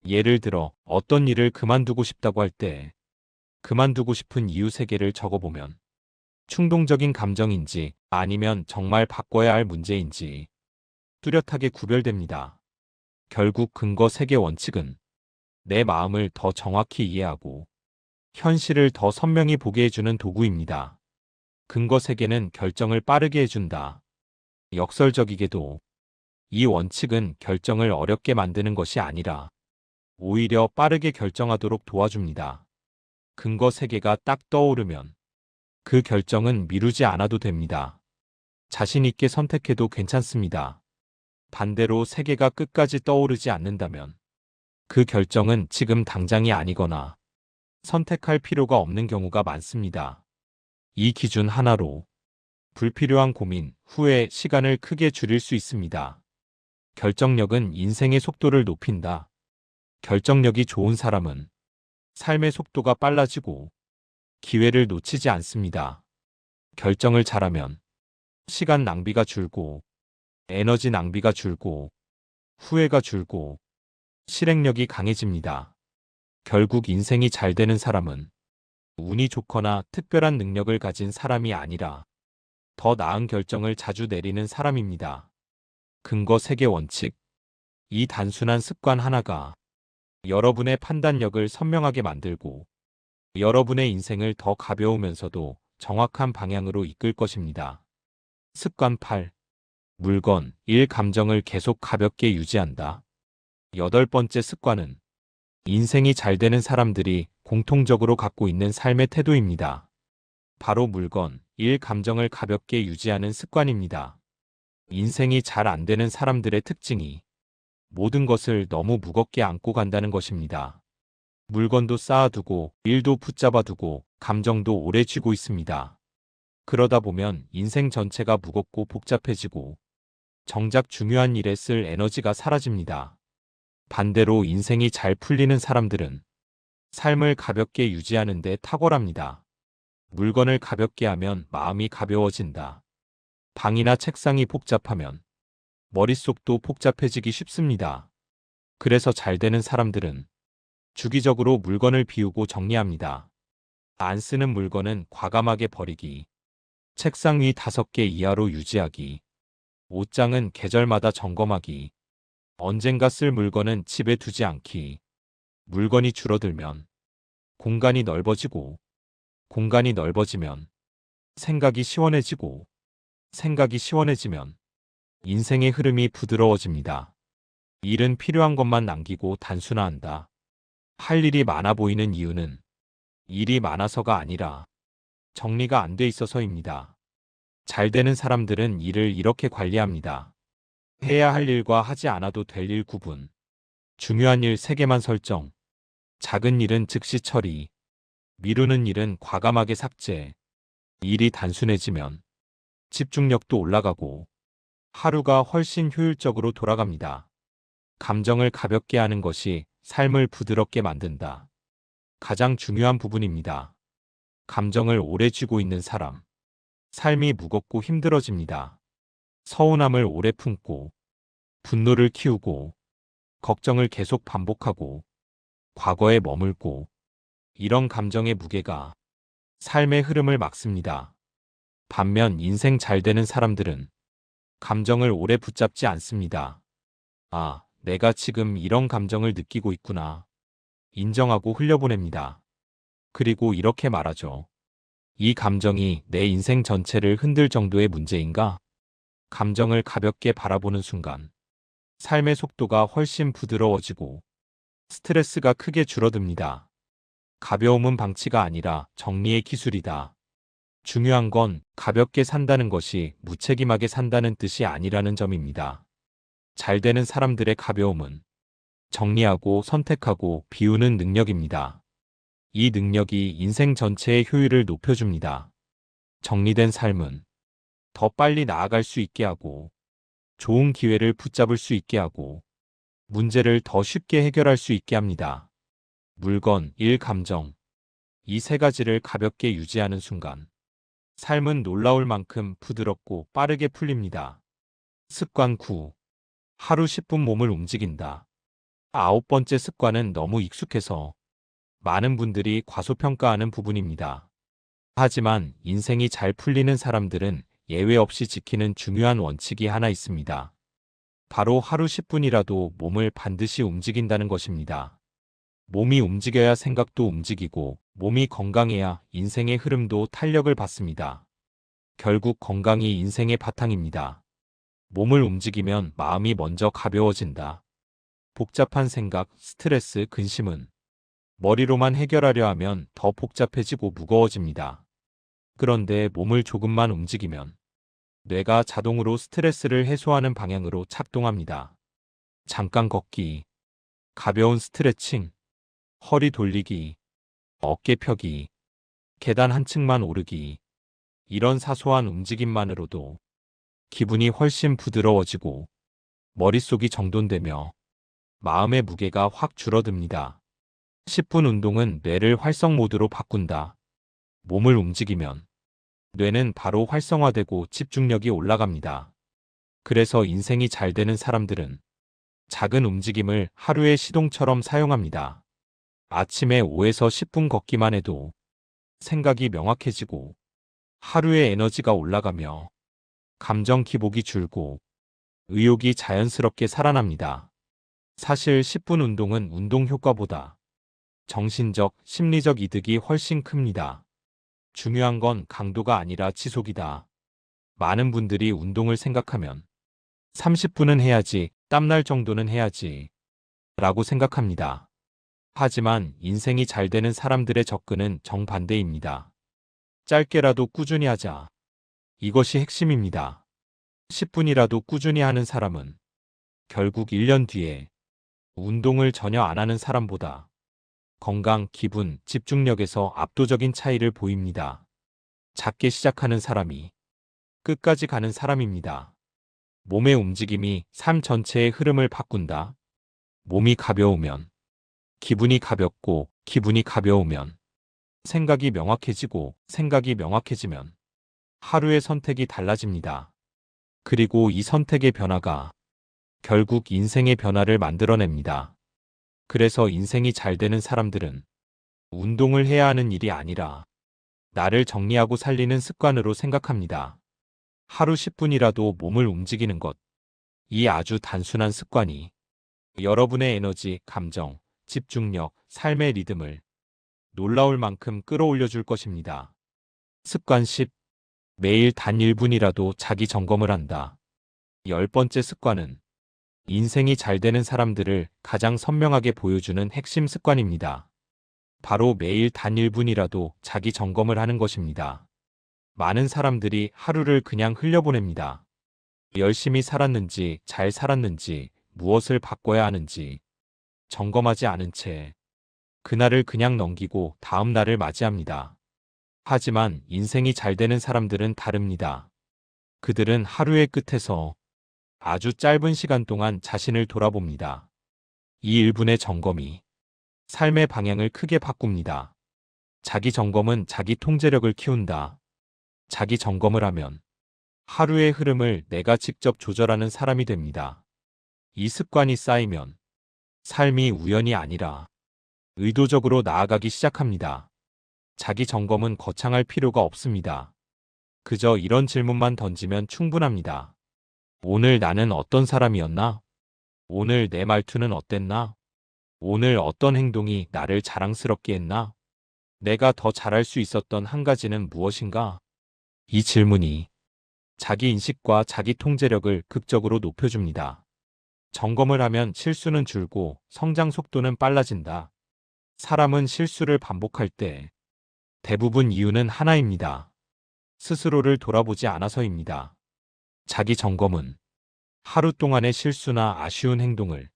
예를 들어 어떤 일을 그만두고 싶다고 할 때 그만두고 싶은 이유 3개를 적어보면 충동적인 감정인지 아니면 정말 바꿔야 할 문제인지 뚜렷하게 구별됩니다. 결국 근거 3개 원칙은 내 마음을 더 정확히 이해하고 현실을 더 선명히 보게 해주는 도구입니다. 근거 3개는 결정을 빠르게 해준다. 역설적이게도 이 원칙은 결정을 어렵게 만드는 것이 아니라 오히려 빠르게 결정하도록 도와줍니다. 근거 3개가 딱 떠오르면 그 결정은 미루지 않아도 됩니다. 자신 있게 선택해도 괜찮습니다. 반대로 3개가 끝까지 떠오르지 않는다면 그 결정은 지금 당장이 아니거나 선택할 필요가 없는 경우가 많습니다. 이 기준 하나로 불필요한 고민, 후회, 시간을 크게 줄일 수 있습니다. 결정력은 인생의 속도를 높인다. 결정력이 좋은 사람은 삶의 속도가 빨라지고 기회를 놓치지 않습니다. 결정을 잘하면 시간 낭비가 줄고 에너지 낭비가 줄고 후회가 줄고 실행력이 강해집니다. 결국 인생이 잘 되는 사람은 운이 좋거나 특별한 능력을 가진 사람이 아니라 더 나은 결정을 자주 내리는 사람입니다. 근거 3개 원칙. 이 단순한 습관 하나가 여러분의 판단력을 선명하게 만들고 여러분의 인생을 더 가벼우면서도 정확한 방향으로 이끌 것입니다. 습관 8. 물건, 일, 감정을 계속 가볍게 유지한다. 8번째 습관은 인생이 잘 되는 사람들이 공통적으로 갖고 있는 삶의 태도입니다. 바로 물건, 일, 감정을 가볍게 유지하는 습관입니다. 인생이 잘 안 되는 사람들의 특징이 모든 것을 너무 무겁게 안고 간다는 것입니다. 물건도 쌓아두고, 일도 붙잡아두고, 감정도 오래 쥐고 있습니다. 그러다 보면 인생 전체가 무겁고 복잡해지고 정작 중요한 일에 쓸 에너지가 사라집니다. 반대로 인생이 잘 풀리는 사람들은 삶을 가볍게 유지하는 데 탁월합니다. 물건을 가볍게 하면 마음이 가벼워진다. 방이나 책상이 복잡하면 머릿속도 복잡해지기 쉽습니다. 그래서 잘 되는 사람들은 주기적으로 물건을 비우고 정리합니다. 안 쓰는 물건은 과감하게 버리기, 책상 위 5개 이하로 유지하기, 옷장은 계절마다 점검하기, 언젠가 쓸 물건은 집에 두지 않기. 물건이 줄어들면 공간이 넓어지고, 공간이 넓어지면 생각이 시원해지고, 생각이 시원해지면 인생의 흐름이 부드러워집니다. 일은 필요한 것만 남기고 단순화한다. 할 일이 많아 보이는 이유는 일이 많아서가 아니라 정리가 안 돼 있어서입니다. 잘 되는 사람들은 일을 이렇게 관리합니다. 해야 할 일과 하지 않아도 될 일 구분. 중요한 일 3개만 설정. 작은 일은 즉시 처리. 미루는 일은 과감하게 삭제. 일이 단순해지면 집중력도 올라가고 하루가 훨씬 효율적으로 돌아갑니다. 감정을 가볍게 하는 것이 삶을 부드럽게 만든다. 가장 중요한 부분입니다. 감정을 오래 쥐고 있는 사람. 삶이 무겁고 힘들어집니다. 서운함을 오래 품고, 분노를 키우고, 걱정을 계속 반복하고, 과거에 머물고, 이런 감정의 무게가 삶의 흐름을 막습니다. 반면 인생 잘 되는 사람들은 감정을 오래 붙잡지 않습니다. 아, 내가 지금 이런 감정을 느끼고 있구나. 인정하고 흘려보냅니다. 그리고 이렇게 말하죠. 이 감정이 내 인생 전체를 흔들 정도의 문제인가? 감정을 가볍게 바라보는 순간 삶의 속도가 훨씬 부드러워지고 스트레스가 크게 줄어듭니다. 가벼움은 방치가 아니라 정리의 기술이다. 중요한 건 가볍게 산다는 것이 무책임하게 산다는 뜻이 아니라는 점입니다. 잘 되는 사람들의 가벼움은 정리하고 선택하고 비우는 능력입니다. 이 능력이 인생 전체의 효율을 높여줍니다. 정리된 삶은 더 빨리 나아갈 수 있게 하고, 좋은 기회를 붙잡을 수 있게 하고, 문제를 더 쉽게 해결할 수 있게 합니다. 물건, 일, 감정. 이 세 가지를 가볍게 유지하는 순간, 삶은 놀라울 만큼 부드럽고 빠르게 풀립니다. 습관 9. 하루 10분 몸을 움직인다. 아홉 번째 습관은 너무 익숙해서 많은 분들이 과소평가하는 부분입니다. 하지만 인생이 잘 풀리는 사람들은 예외 없이 지키는 중요한 원칙이 하나 있습니다. 바로 하루 10분이라도 몸을 반드시 움직인다는 것입니다. 몸이 움직여야 생각도 움직이고 몸이 건강해야 인생의 흐름도 탄력을 받습니다. 결국 건강이 인생의 바탕입니다. 몸을 움직이면 마음이 먼저 가벼워진다. 복잡한 생각, 스트레스, 근심은 머리로만 해결하려 하면 더 복잡해지고 무거워집니다. 그런데 몸을 조금만 움직이면 뇌가 자동으로 스트레스를 해소하는 방향으로 작동합니다. 잠깐 걷기, 가벼운 스트레칭, 허리 돌리기, 어깨 펴기, 계단 한 층만 오르기. 이런 사소한 움직임만으로도 기분이 훨씬 부드러워지고 머릿속이 정돈되며 마음의 무게가 확 줄어듭니다. 10분 운동은 뇌를 활성 모드로 바꾼다. 몸을 움직이면 뇌는 바로 활성화되고 집중력이 올라갑니다. 그래서 인생이 잘 되는 사람들은 작은 움직임을 하루의 시동처럼 사용합니다. 아침에 5에서 10분 걷기만 해도 생각이 명확해지고 하루의 에너지가 올라가며 감정 기복이 줄고 의욕이 자연스럽게 살아납니다. 사실 10분 운동은 운동 효과보다 정신적, 심리적 이득이 훨씬 큽니다. 중요한 건 강도가 아니라 지속이다. 많은 분들이 운동을 생각하면 30분은 해야지, 땀날 정도는 해야지 라고 생각합니다. 하지만 인생이 잘 되는 사람들의 접근은 정반대입니다. 짧게라도 꾸준히 하자. 이것이 핵심입니다. 10분이라도 꾸준히 하는 사람은 결국 1년 뒤에 운동을 전혀 안 하는 사람보다 건강, 기분, 집중력에서 압도적인 차이를 보입니다. 작게 시작하는 사람이 끝까지 가는 사람입니다. 몸의 움직임이 삶 전체의 흐름을 바꾼다. 몸이 가벼우면 기분이 가볍고 기분이 가벼우면 생각이 명확해지고 생각이 명확해지면 하루의 선택이 달라집니다. 그리고 이 선택의 변화가 결국 인생의 변화를 만들어냅니다. 그래서 인생이 잘 되는 사람들은 운동을 해야 하는 일이 아니라 나를 정리하고 살리는 습관으로 생각합니다. 하루 10분이라도 몸을 움직이는 것. 이 아주 단순한 습관이 여러분의 에너지, 감정, 집중력, 삶의 리듬을 놀라울 만큼 끌어올려 줄 것입니다. 습관 10. 매일 단 1분이라도 자기 점검을 한다. 10번째 습관은 인생이 잘 되는 사람들을 가장 선명하게 보여주는 핵심 습관입니다. 바로 매일 단 1분이라도 자기 점검을 하는 것입니다. 많은 사람들이 하루를 그냥 흘려보냅니다. 열심히 살았는지, 잘 살았는지, 무엇을 바꿔야 하는지 점검하지 않은 채 그날을 그냥 넘기고 다음 날을 맞이합니다. 하지만 인생이 잘 되는 사람들은 다릅니다. 그들은 하루의 끝에서 아주 짧은 시간 동안 자신을 돌아봅니다. 이 1분의 점검이 삶의 방향을 크게 바꿉니다. 자기 점검은 자기 통제력을 키운다. 자기 점검을 하면 하루의 흐름을 내가 직접 조절하는 사람이 됩니다. 이 습관이 쌓이면 삶이 우연이 아니라 의도적으로 나아가기 시작합니다. 자기 점검은 거창할 필요가 없습니다. 그저 이런 질문만 던지면 충분합니다. 오늘 나는 어떤 사람이었나? 오늘 내 말투는 어땠나? 오늘 어떤 행동이 나를 자랑스럽게 했나? 내가 더 잘할 수 있었던 한 가지는 무엇인가? 이 질문이 자기 인식과 자기 통제력을 극적으로 높여줍니다. 점검을 하면 실수는 줄고 성장 속도는 빨라진다. 사람은 실수를 반복할 때 대부분 이유는 하나입니다. 스스로를 돌아보지 않아서입니다. 자기 점검은 하루 동안의 실수나 아쉬운 행동을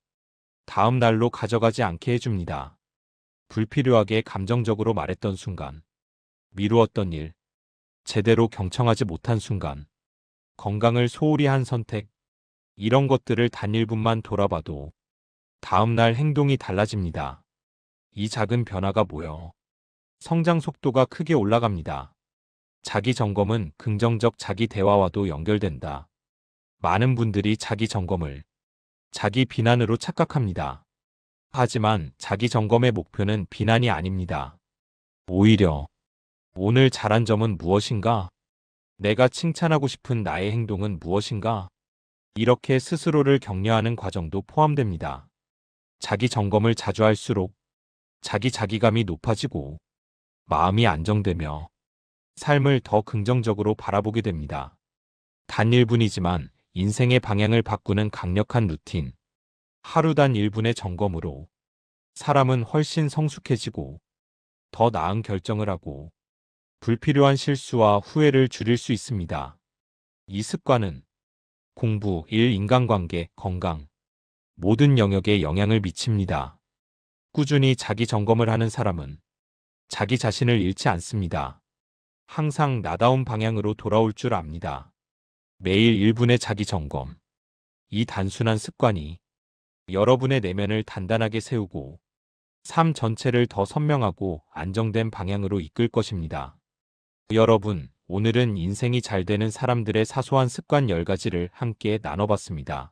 다음 날로 가져가지 않게 해줍니다. 불필요하게 감정적으로 말했던 순간, 미루었던 일, 제대로 경청하지 못한 순간, 건강을 소홀히 한 선택, 이런 것들을 단 1분만 돌아봐도 다음 날 행동이 달라집니다. 이 작은 변화가 모여 성장 속도가 크게 올라갑니다. 자기 점검은 긍정적 자기 대화와도 연결된다. 많은 분들이 자기 점검을 자기 비난으로 착각합니다. 하지만 자기 점검의 목표는 비난이 아닙니다. 오히려 오늘 잘한 점은 무엇인가? 내가 칭찬하고 싶은 나의 행동은 무엇인가? 이렇게 스스로를 격려하는 과정도 포함됩니다. 자기 점검을 자주 할수록 자기 자기감이 높아지고 마음이 안정되며 삶을 더 긍정적으로 바라보게 됩니다. 단 1분이지만 인생의 방향을 바꾸는 강력한 루틴. 하루 단 1분의 점검으로 사람은 훨씬 성숙해지고 더 나은 결정을 하고 불필요한 실수와 후회를 줄일 수 있습니다. 이 습관은 공부, 일, 인간관계, 건강, 모든 영역에 영향을 미칩니다. 꾸준히 자기 점검을 하는 사람은 자기 자신을 잃지 않습니다. 항상 나다운 방향으로 돌아올 줄 압니다. 매일 1분의 자기 점검. 이 단순한 습관이 여러분의 내면을 단단하게 세우고 삶 전체를 더 선명하고 안정된 방향으로 이끌 것입니다. 여러분, 오늘은 인생이 잘 되는 사람들의 사소한 습관 10가지를 함께 나눠봤습니다.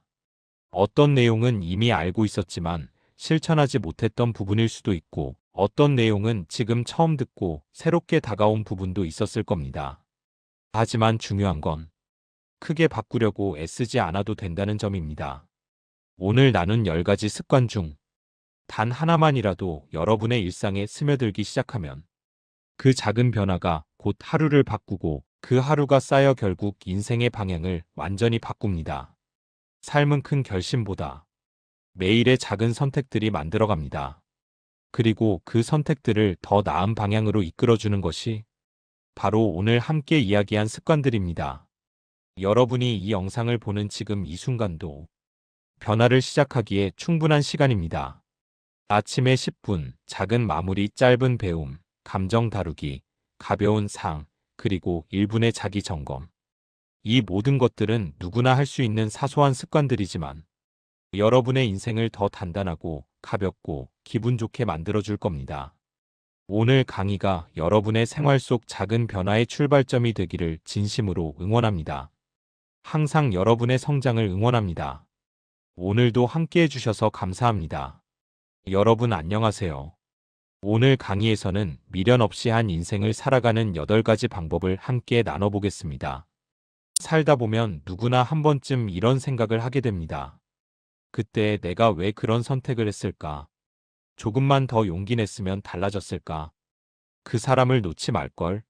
어떤 내용은 이미 알고 있었지만 실천하지 못했던 부분일 수도 있고, 어떤 내용은 지금 처음 듣고 새롭게 다가온 부분도 있었을 겁니다. 하지만 중요한 건 크게 바꾸려고 애쓰지 않아도 된다는 점입니다. 오늘 나눈 10가지 습관 중 단 하나만이라도 여러분의 일상에 스며들기 시작하면 그 작은 변화가 곧 하루를 바꾸고 그 하루가 쌓여 결국 인생의 방향을 완전히 바꿉니다. 삶은 큰 결심보다 매일의 작은 선택들이 만들어갑니다. 그리고 그 선택들을 더 나은 방향으로 이끌어주는 것이 바로 오늘 함께 이야기한 습관들입니다. 여러분이 이 영상을 보는 지금 이 순간도 변화를 시작하기에 충분한 시간입니다. 아침에 10분, 작은 마무리, 짧은 배움, 감정 다루기, 가벼운 상, 그리고 1분의 자기 점검. 이 모든 것들은 누구나 할 수 있는 사소한 습관들이지만 여러분의 인생을 더 단단하고 가볍고 기분 좋게 만들어줄 겁니다. 오늘 강의가 여러분의 생활 속 작은 변화의 출발점이 되기를 진심으로 응원합니다. 항상 여러분의 성장을 응원합니다. 오늘도 함께 해주셔서 감사합니다. 여러분 안녕하세요. 오늘 강의에서는 미련 없이 한 인생을 살아가는 8가지 방법을 함께 나눠보겠습니다. 살다 보면 누구나 한 번쯤 이런 생각을 하게 됩니다. 그때 내가 왜 그런 선택을 했을까? 조금만 더 용기 냈으면 달라졌을까? 그 사람을 놓지 말걸?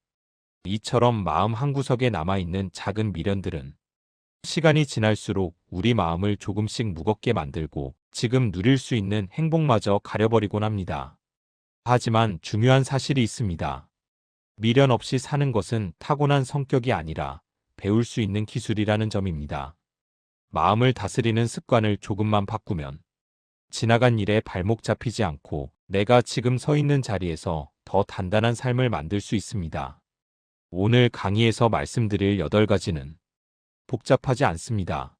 이처럼 마음 한구석에 남아있는 작은 미련들은 시간이 지날수록 우리 마음을 조금씩 무겁게 만들고 지금 누릴 수 있는 행복마저 가려버리곤 합니다. 하지만 중요한 사실이 있습니다. 미련 없이 사는 것은 타고난 성격이 아니라 배울 수 있는 기술이라는 점입니다. 마음을 다스리는 습관을 조금만 바꾸면 지나간 일에 발목 잡히지 않고 내가 지금 서 있는 자리에서 더 단단한 삶을 만들 수 있습니다. 오늘 강의에서 말씀드릴 8가지는 복잡하지 않습니다.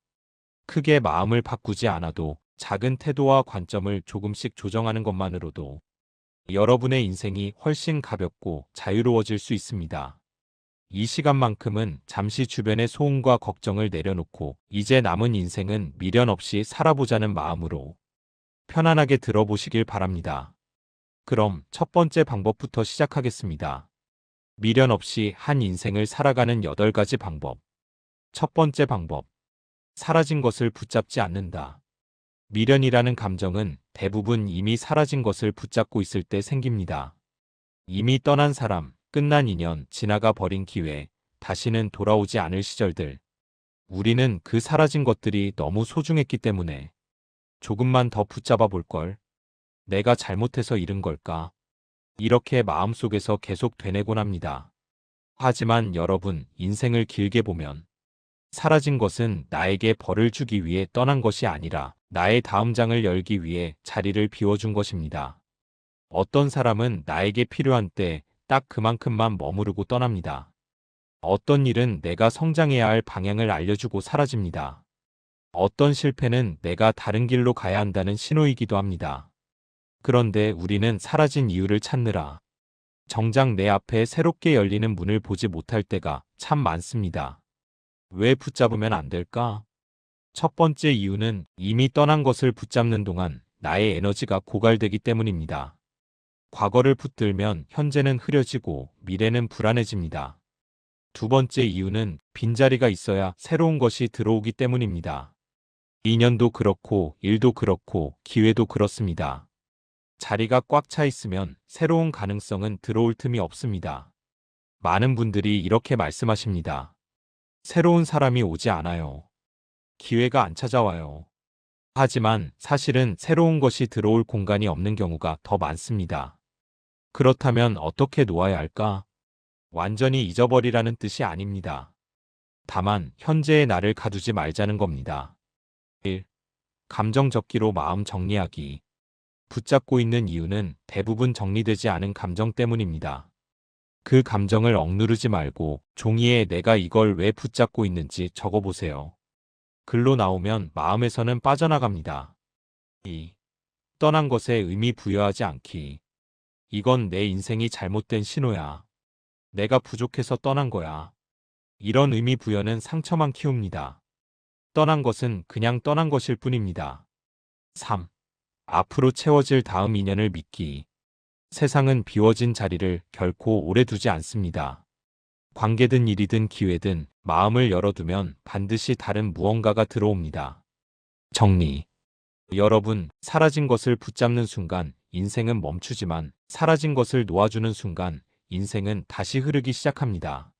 크게 마음을 바꾸지 않아도 작은 태도와 관점을 조금씩 조정하는 것만으로도 여러분의 인생이 훨씬 가볍고 자유로워질 수 있습니다. 이 시간만큼은 잠시 주변의 소음과 걱정을 내려놓고 이제 남은 인생은 미련 없이 살아보자는 마음으로 편안하게 들어보시길 바랍니다. 그럼 첫 번째 방법부터 시작하겠습니다. 미련 없이 한 인생을 살아가는 8가지 방법. 첫 번째 방법. 사라진 것을 붙잡지 않는다. 미련이라는 감정은 대부분 이미 사라진 것을 붙잡고 있을 때 생깁니다. 이미 떠난 사람, 끝난 인연, 지나가 버린 기회, 다시는 돌아오지 않을 시절들. 우리는 그 사라진 것들이 너무 소중했기 때문에 조금만 더 붙잡아 볼 걸. 내가 잘못해서 잃은 걸까? 이렇게 마음속에서 계속 되뇌곤 합니다. 하지만 여러분, 인생을 길게 보면 사라진 것은 나에게 벌을 주기 위해 떠난 것이 아니라 나의 다음 장을 열기 위해 자리를 비워준 것입니다. 어떤 사람은 나에게 필요한 때 딱 그만큼만 머무르고 떠납니다. 어떤 일은 내가 성장해야 할 방향을 알려주고 사라집니다. 어떤 실패는 내가 다른 길로 가야 한다는 신호이기도 합니다. 그런데 우리는 사라진 이유를 찾느라 정작 내 앞에 새롭게 열리는 문을 보지 못할 때가 참 많습니다. 왜 붙잡으면 안 될까? 첫 번째 이유는 이미 떠난 것을 붙잡는 동안 나의 에너지가 고갈되기 때문입니다. 과거를 붙들면 현재는 흐려지고 미래는 불안해집니다. 두 번째 이유는 빈자리가 있어야 새로운 것이 들어오기 때문입니다. 인연도 그렇고 일도 그렇고 기회도 그렇습니다. 자리가 꽉 차 있으면 새로운 가능성은 들어올 틈이 없습니다. 많은 분들이 이렇게 말씀하십니다. 새로운 사람이 오지 않아요. 기회가 안 찾아와요. 하지만 사실은 새로운 것이 들어올 공간이 없는 경우가 더 많습니다. 그렇다면 어떻게 놓아야 할까? 완전히 잊어버리라는 뜻이 아닙니다. 다만 현재의 나를 가두지 말자는 겁니다. 1. 감정 적기로 마음 정리하기. 붙잡고 있는 이유는 대부분 정리되지 않은 감정 때문입니다. 그 감정을 억누르지 말고 종이에 내가 이걸 왜 붙잡고 있는지 적어보세요. 글로 나오면 마음에서는 빠져나갑니다. 2. 떠난 것에 의미 부여하지 않기. 이건 내 인생이 잘못된 신호야. 내가 부족해서 떠난 거야. 이런 의미 부여는 상처만 키웁니다. 떠난 것은 그냥 떠난 것일 뿐입니다. 3. 앞으로 채워질 다음 인연을 믿기. 세상은 비워진 자리를 결코 오래 두지 않습니다. 관계든 일이든 기회든 마음을 열어두면 반드시 다른 무언가가 들어옵니다. 정리. 여러분, 사라진 것을 붙잡는 순간 인생은 멈추지만 사라진 것을 놓아주는 순간 인생은 다시 흐르기 시작합니다.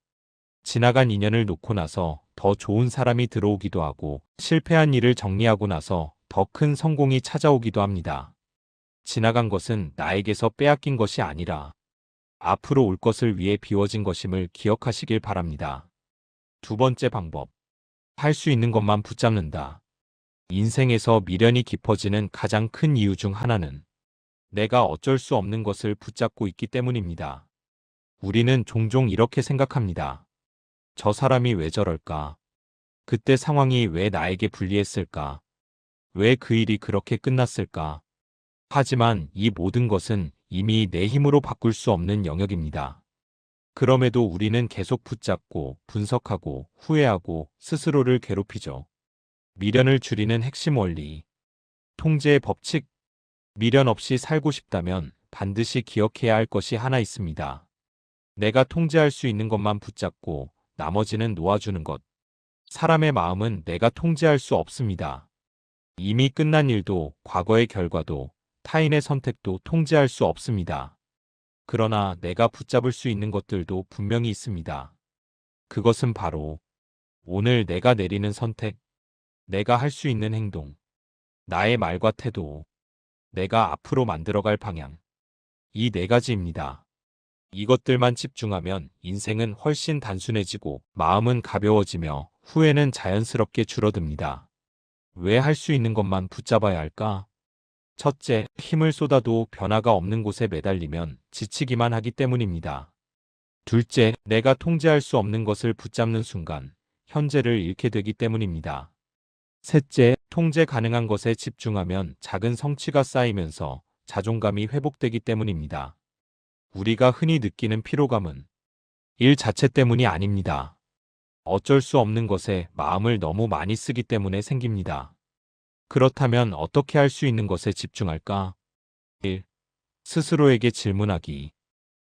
지나간 인연을 놓고 나서 더 좋은 사람이 들어오기도 하고 실패한 일을 정리하고 나서 더 큰 성공이 찾아오기도 합니다. 지나간 것은 나에게서 빼앗긴 것이 아니라 앞으로 올 것을 위해 비워진 것임을 기억하시길 바랍니다. 두 번째 방법. 할 수 있는 것만 붙잡는다. 인생에서 미련이 깊어지는 가장 큰 이유 중 하나는 내가 어쩔 수 없는 것을 붙잡고 있기 때문입니다. 우리는 종종 이렇게 생각합니다. 저 사람이 왜 저럴까? 그때 상황이 왜 나에게 불리했을까? 왜 그 일이 그렇게 끝났을까? 하지만 이 모든 것은 이미 내 힘으로 바꿀 수 없는 영역입니다. 그럼에도 우리는 계속 붙잡고 분석하고 후회하고 스스로를 괴롭히죠. 미련을 줄이는 핵심 원리. 통제의 법칙. 미련 없이 살고 싶다면 반드시 기억해야 할 것이 하나 있습니다. 내가 통제할 수 있는 것만 붙잡고 나머지는 놓아주는 것. 사람의 마음은 내가 통제할 수 없습니다. 이미 끝난 일도 과거의 결과도 타인의 선택도 통제할 수 없습니다. 그러나 내가 붙잡을 수 있는 것들도 분명히 있습니다. 그것은 바로 오늘 내가 내리는 선택, 내가 할 수 있는 행동, 나의 말과 태도, 내가 앞으로 만들어갈 방향. 이 4가지입니다. 이것들만 집중하면 인생은 훨씬 단순해지고 마음은 가벼워지며 후회는 자연스럽게 줄어듭니다. 왜 할 수 있는 것만 붙잡아야 할까? 첫째, 힘을 쏟아도 변화가 없는 곳에 매달리면 지치기만 하기 때문입니다. 둘째, 내가 통제할 수 없는 것을 붙잡는 순간 현재를 잃게 되기 때문입니다. 셋째, 통제 가능한 것에 집중하면 작은 성취가 쌓이면서 자존감이 회복되기 때문입니다. 우리가 흔히 느끼는 피로감은 일 자체 때문이 아닙니다. 어쩔 수 없는 것에 마음을 너무 많이 쓰기 때문에 생깁니다. 그렇다면 어떻게 할 수 있는 것에 집중할까? 1. 스스로에게 질문하기.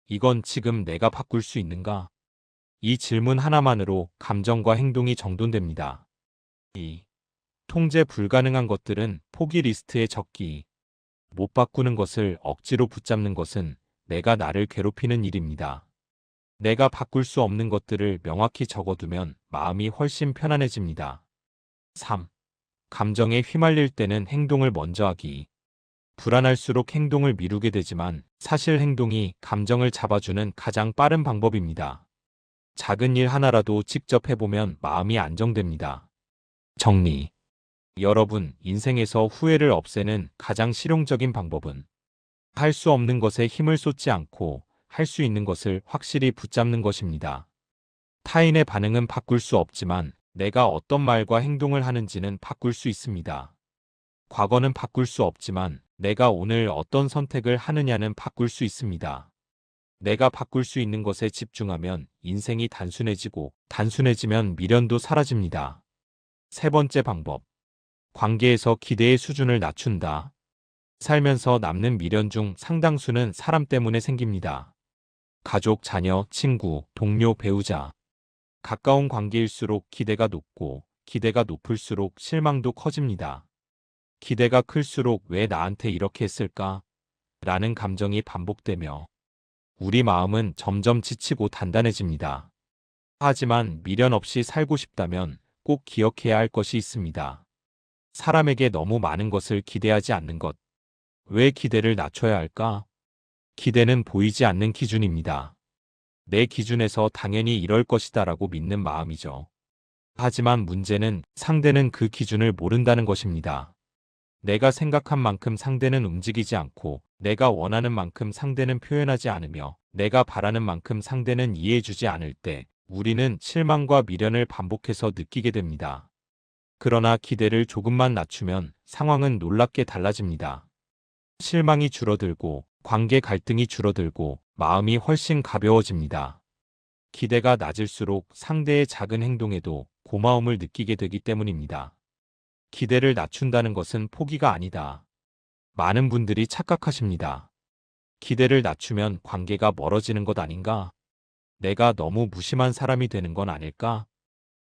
이건 지금 내가 바꿀 수 있는가? 이 질문 하나만으로 감정과 행동이 정돈됩니다. 2. 통제 불가능한 것들은 포기 리스트에 적기. 못 바꾸는 것을 억지로 붙잡는 것은 내가 나를 괴롭히는 일입니다. 내가 바꿀 수 없는 것들을 명확히 적어두면 마음이 훨씬 편안해집니다. 3. 감정에 휘말릴 때는 행동을 먼저 하기. 불안할수록 행동을 미루게 되지만 사실 행동이 감정을 잡아주는 가장 빠른 방법입니다. 작은 일 하나라도 직접 해보면 마음이 안정됩니다. 정리. 여러분, 인생에서 후회를 없애는 가장 실용적인 방법은 할 수 없는 것에 힘을 쏟지 않고 할 수 있는 것을 확실히 붙잡는 것입니다. 타인의 반응은 바꿀 수 없지만 내가 어떤 말과 행동을 하는지는 바꿀 수 있습니다. 과거는 바꿀 수 없지만 내가 오늘 어떤 선택을 하느냐는 바꿀 수 있습니다. 내가 바꿀 수 있는 것에 집중하면 인생이 단순해지고 단순해지면 미련도 사라집니다. 세 번째 방법. 관계에서 기대의 수준을 낮춘다. 살면서 남는 미련 중 상당수는 사람 때문에 생깁니다. 가족, 자녀, 친구, 동료, 배우자. 가까운 관계일수록 기대가 높고 기대가 높을수록 실망도 커집니다. 기대가 클수록 왜 나한테 이렇게 했을까? 라는 감정이 반복되며 우리 마음은 점점 지치고 단단해집니다. 하지만 미련 없이 살고 싶다면 꼭 기억해야 할 것이 있습니다. 사람에게 너무 많은 것을 기대하지 않는 것. 왜 기대를 낮춰야 할까? 기대는 보이지 않는 기준입니다. 내 기준에서 당연히 이럴 것이다라고 믿는 마음이죠. 하지만 문제는 상대는 그 기준을 모른다는 것입니다. 내가 생각한 만큼 상대는 움직이지 않고 내가 원하는 만큼 상대는 표현하지 않으며 내가 바라는 만큼 상대는 이해해주지 않을 때 우리는 실망과 미련을 반복해서 느끼게 됩니다. 그러나 기대를 조금만 낮추면 상황은 놀랍게 달라집니다. 실망이 줄어들고 관계 갈등이 줄어들고 마음이 훨씬 가벼워집니다. 기대가 낮을수록 상대의 작은 행동에도 고마움을 느끼게 되기 때문입니다. 기대를 낮춘다는 것은 포기가 아니다. 많은 분들이 착각하십니다. 기대를 낮추면 관계가 멀어지는 것 아닌가? 내가 너무 무심한 사람이 되는 건 아닐까?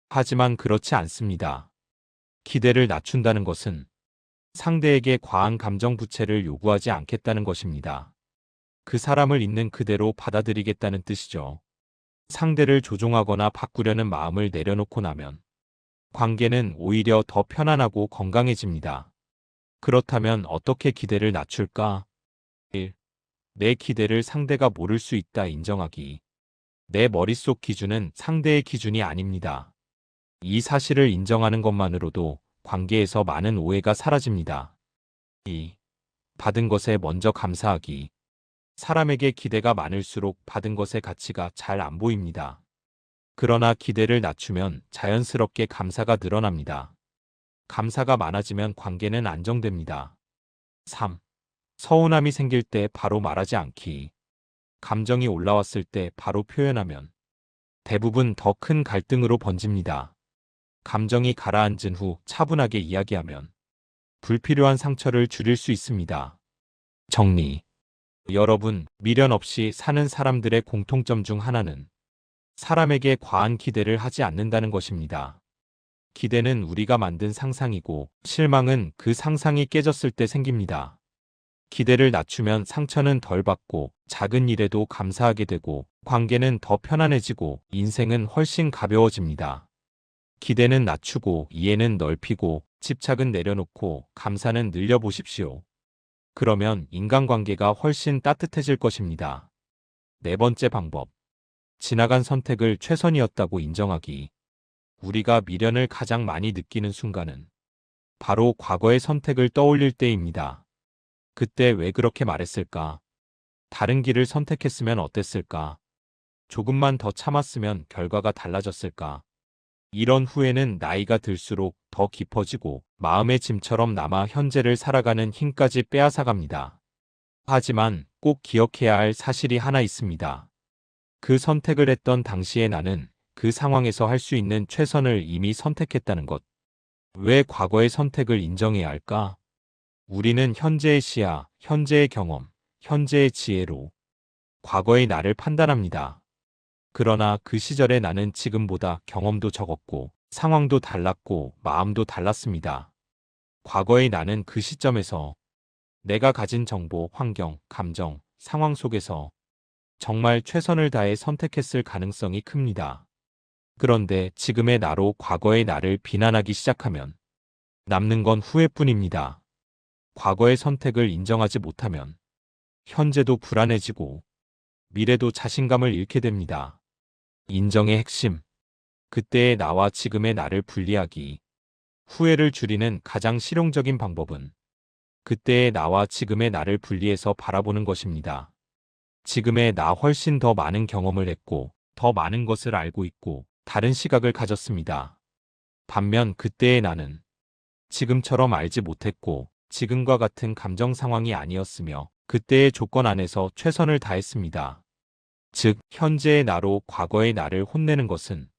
하지만 그렇지 않습니다. 기대를 낮춘다는 것은 상대에게 과한 감정 부채를 요구하지 않겠다는 것입니다. 그 사람을 있는 그대로 받아들이겠다는 뜻이죠. 상대를 조종하거나 바꾸려는 마음을 내려놓고 나면 관계는 오히려 더 편안하고 건강해집니다. 그렇다면 어떻게 기대를 낮출까? 1. 내 기대를 상대가 모를 수 있다 인정하기. 내 머릿속 기준은 상대의 기준이 아닙니다. 이 사실을 인정하는 것만으로도 관계에서 많은 오해가 사라집니다. 2. 받은 것에 먼저 감사하기. 사람에게 기대가 많을수록 받은 것의 가치가 잘 안 보입니다. 그러나 기대를 낮추면 자연스럽게 감사가 늘어납니다. 감사가 많아지면 관계는 안정됩니다. 3. 서운함이 생길 때 바로 말하지 않기. 감정이 올라왔을 때 바로 표현하면 대부분 더 큰 갈등으로 번집니다. 감정이 가라앉은 후 차분하게 이야기하면 불필요한 상처를 줄일 수 있습니다. 정리. 여러분, 미련 없이 사는 사람들의 공통점 중 하나는 사람에게 과한 기대를 하지 않는다는 것입니다. 기대는 우리가 만든 상상이고 실망은 그 상상이 깨졌을 때 생깁니다. 기대를 낮추면 상처는 덜 받고 작은 일에도 감사하게 되고 관계는 더 편안해지고 인생은 훨씬 가벼워집니다. 기대는 낮추고 이해는 넓히고 집착은 내려놓고 감사는 늘려보십시오. 그러면 인간관계가 훨씬 따뜻해질 것입니다. 네 번째 방법. 지나간 선택을 최선이었다고 인정하기. 우리가 미련을 가장 많이 느끼는 순간은 바로 과거의 선택을 떠올릴 때입니다. 그때 왜 그렇게 말했을까? 다른 길을 선택했으면 어땠을까? 조금만 더 참았으면 결과가 달라졌을까? 이런 후회는 나이가 들수록 더 깊어지고 마음의 짐처럼 남아 현재를 살아가는 힘까지 빼앗아갑니다. 하지만 꼭 기억해야 할 사실이 하나 있습니다. 그 선택을 했던 당시의 나는 그 상황에서 할 수 있는 최선을 이미 선택했다는 것. 왜 과거의 선택을 인정해야 할까? 우리는 현재의 시야, 현재의 경험, 현재의 지혜로 과거의 나를 판단합니다. 그러나 그 시절의 나는 지금보다 경험도 적었고, 상황도 달랐고, 마음도 달랐습니다. 과거의 나는 그 시점에서 내가 가진 정보, 환경, 감정, 상황 속에서 정말 최선을 다해 선택했을 가능성이 큽니다. 그런데 지금의 나로 과거의 나를 비난하기 시작하면 남는 건 후회뿐입니다. 과거의 선택을 인정하지 못하면 현재도 불안해지고 미래도 자신감을 잃게 됩니다. 인정의 핵심. 그때의 나와 지금의 나를 분리하기. 후회를 줄이는 가장 실용적인 방법은 그때의 나와 지금의 나를 분리해서 바라보는 것입니다. 지금의 나 훨씬 더 많은 경험을 했고, 더 많은 것을 알고 있고, 다른 시각을 가졌습니다. 반면 그때의 나는 지금처럼 알지 못했고, 지금과 같은 감정 상황이 아니었으며, 그때의 조건 안에서 최선을 다했습니다. 즉, 현재의 나로 과거의 나를 혼내는 것은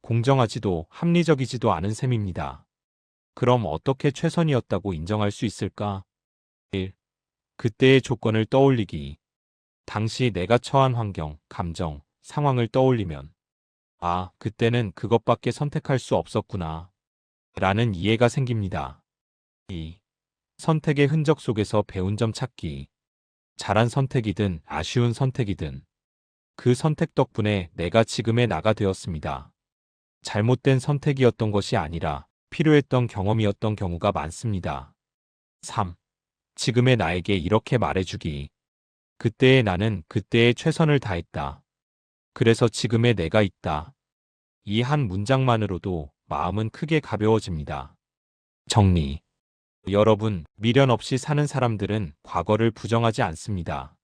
공정하지도 합리적이지도 않은 셈입니다. 그럼 어떻게 최선이었다고 인정할 수 있을까? 1. 그때의 조건을 떠올리기. 당시 내가 처한 환경, 감정, 상황을 떠올리면 아, 그때는 그것밖에 선택할 수 없었구나 라는 이해가 생깁니다. 2. 선택의 흔적 속에서 배운 점 찾기. 잘한 선택이든 아쉬운 선택이든 그 선택 덕분에 내가 지금의 나가 되었습니다. 잘못된 선택이었던 것이 아니라 필요했던 경험이었던 경우가 많습니다. 3. 지금의 나에게 이렇게 말해주기. 그때의 나는 그때의 최선을 다했다. 그래서 지금의 내가 있다. 이 한 문장만으로도 마음은 크게 가벼워집니다. 정리. 여러분, 미련 없이 사는 사람들은 과거를 부정하지 않습니다.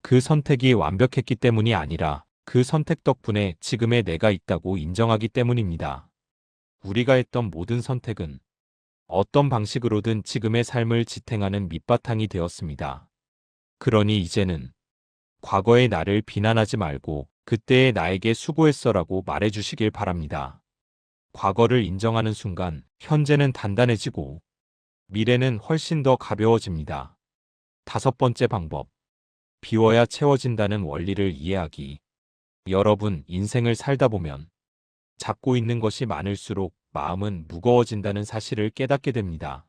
그 선택이 완벽했기 때문이 아니라 그 선택 덕분에 지금의 내가 있다고 인정하기 때문입니다. 우리가 했던 모든 선택은 어떤 방식으로든 지금의 삶을 지탱하는 밑바탕이 되었습니다. 그러니 이제는 과거의 나를 비난하지 말고 그때의 나에게 수고했어라고 말해주시길 바랍니다. 과거를 인정하는 순간 현재는 단단해지고 미래는 훨씬 더 가벼워집니다. 5번째 방법. 비워야 채워진다는 원리를 이해하기. 여러분, 인생을 살다 보면 잡고 있는 것이 많을수록 마음은 무거워진다는 사실을 깨닫게 됩니다.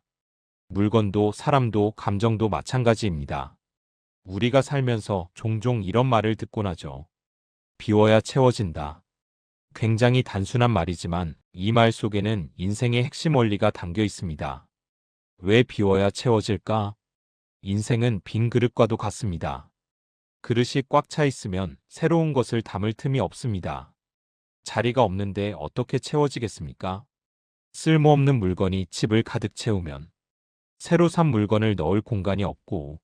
물건도 사람도 감정도 마찬가지입니다. 우리가 살면서 종종 이런 말을 듣곤 하죠. 비워야 채워진다. 굉장히 단순한 말이지만 이 말 속에는 인생의 핵심 원리가 담겨 있습니다. 왜 비워야 채워질까? 인생은 빈 그릇과도 같습니다. 그릇이 꽉 차 있으면 새로운 것을 담을 틈이 없습니다. 자리가 없는데 어떻게 채워지겠습니까? 쓸모없는 물건이 집을 가득 채우면 새로 산 물건을 넣을 공간이 없고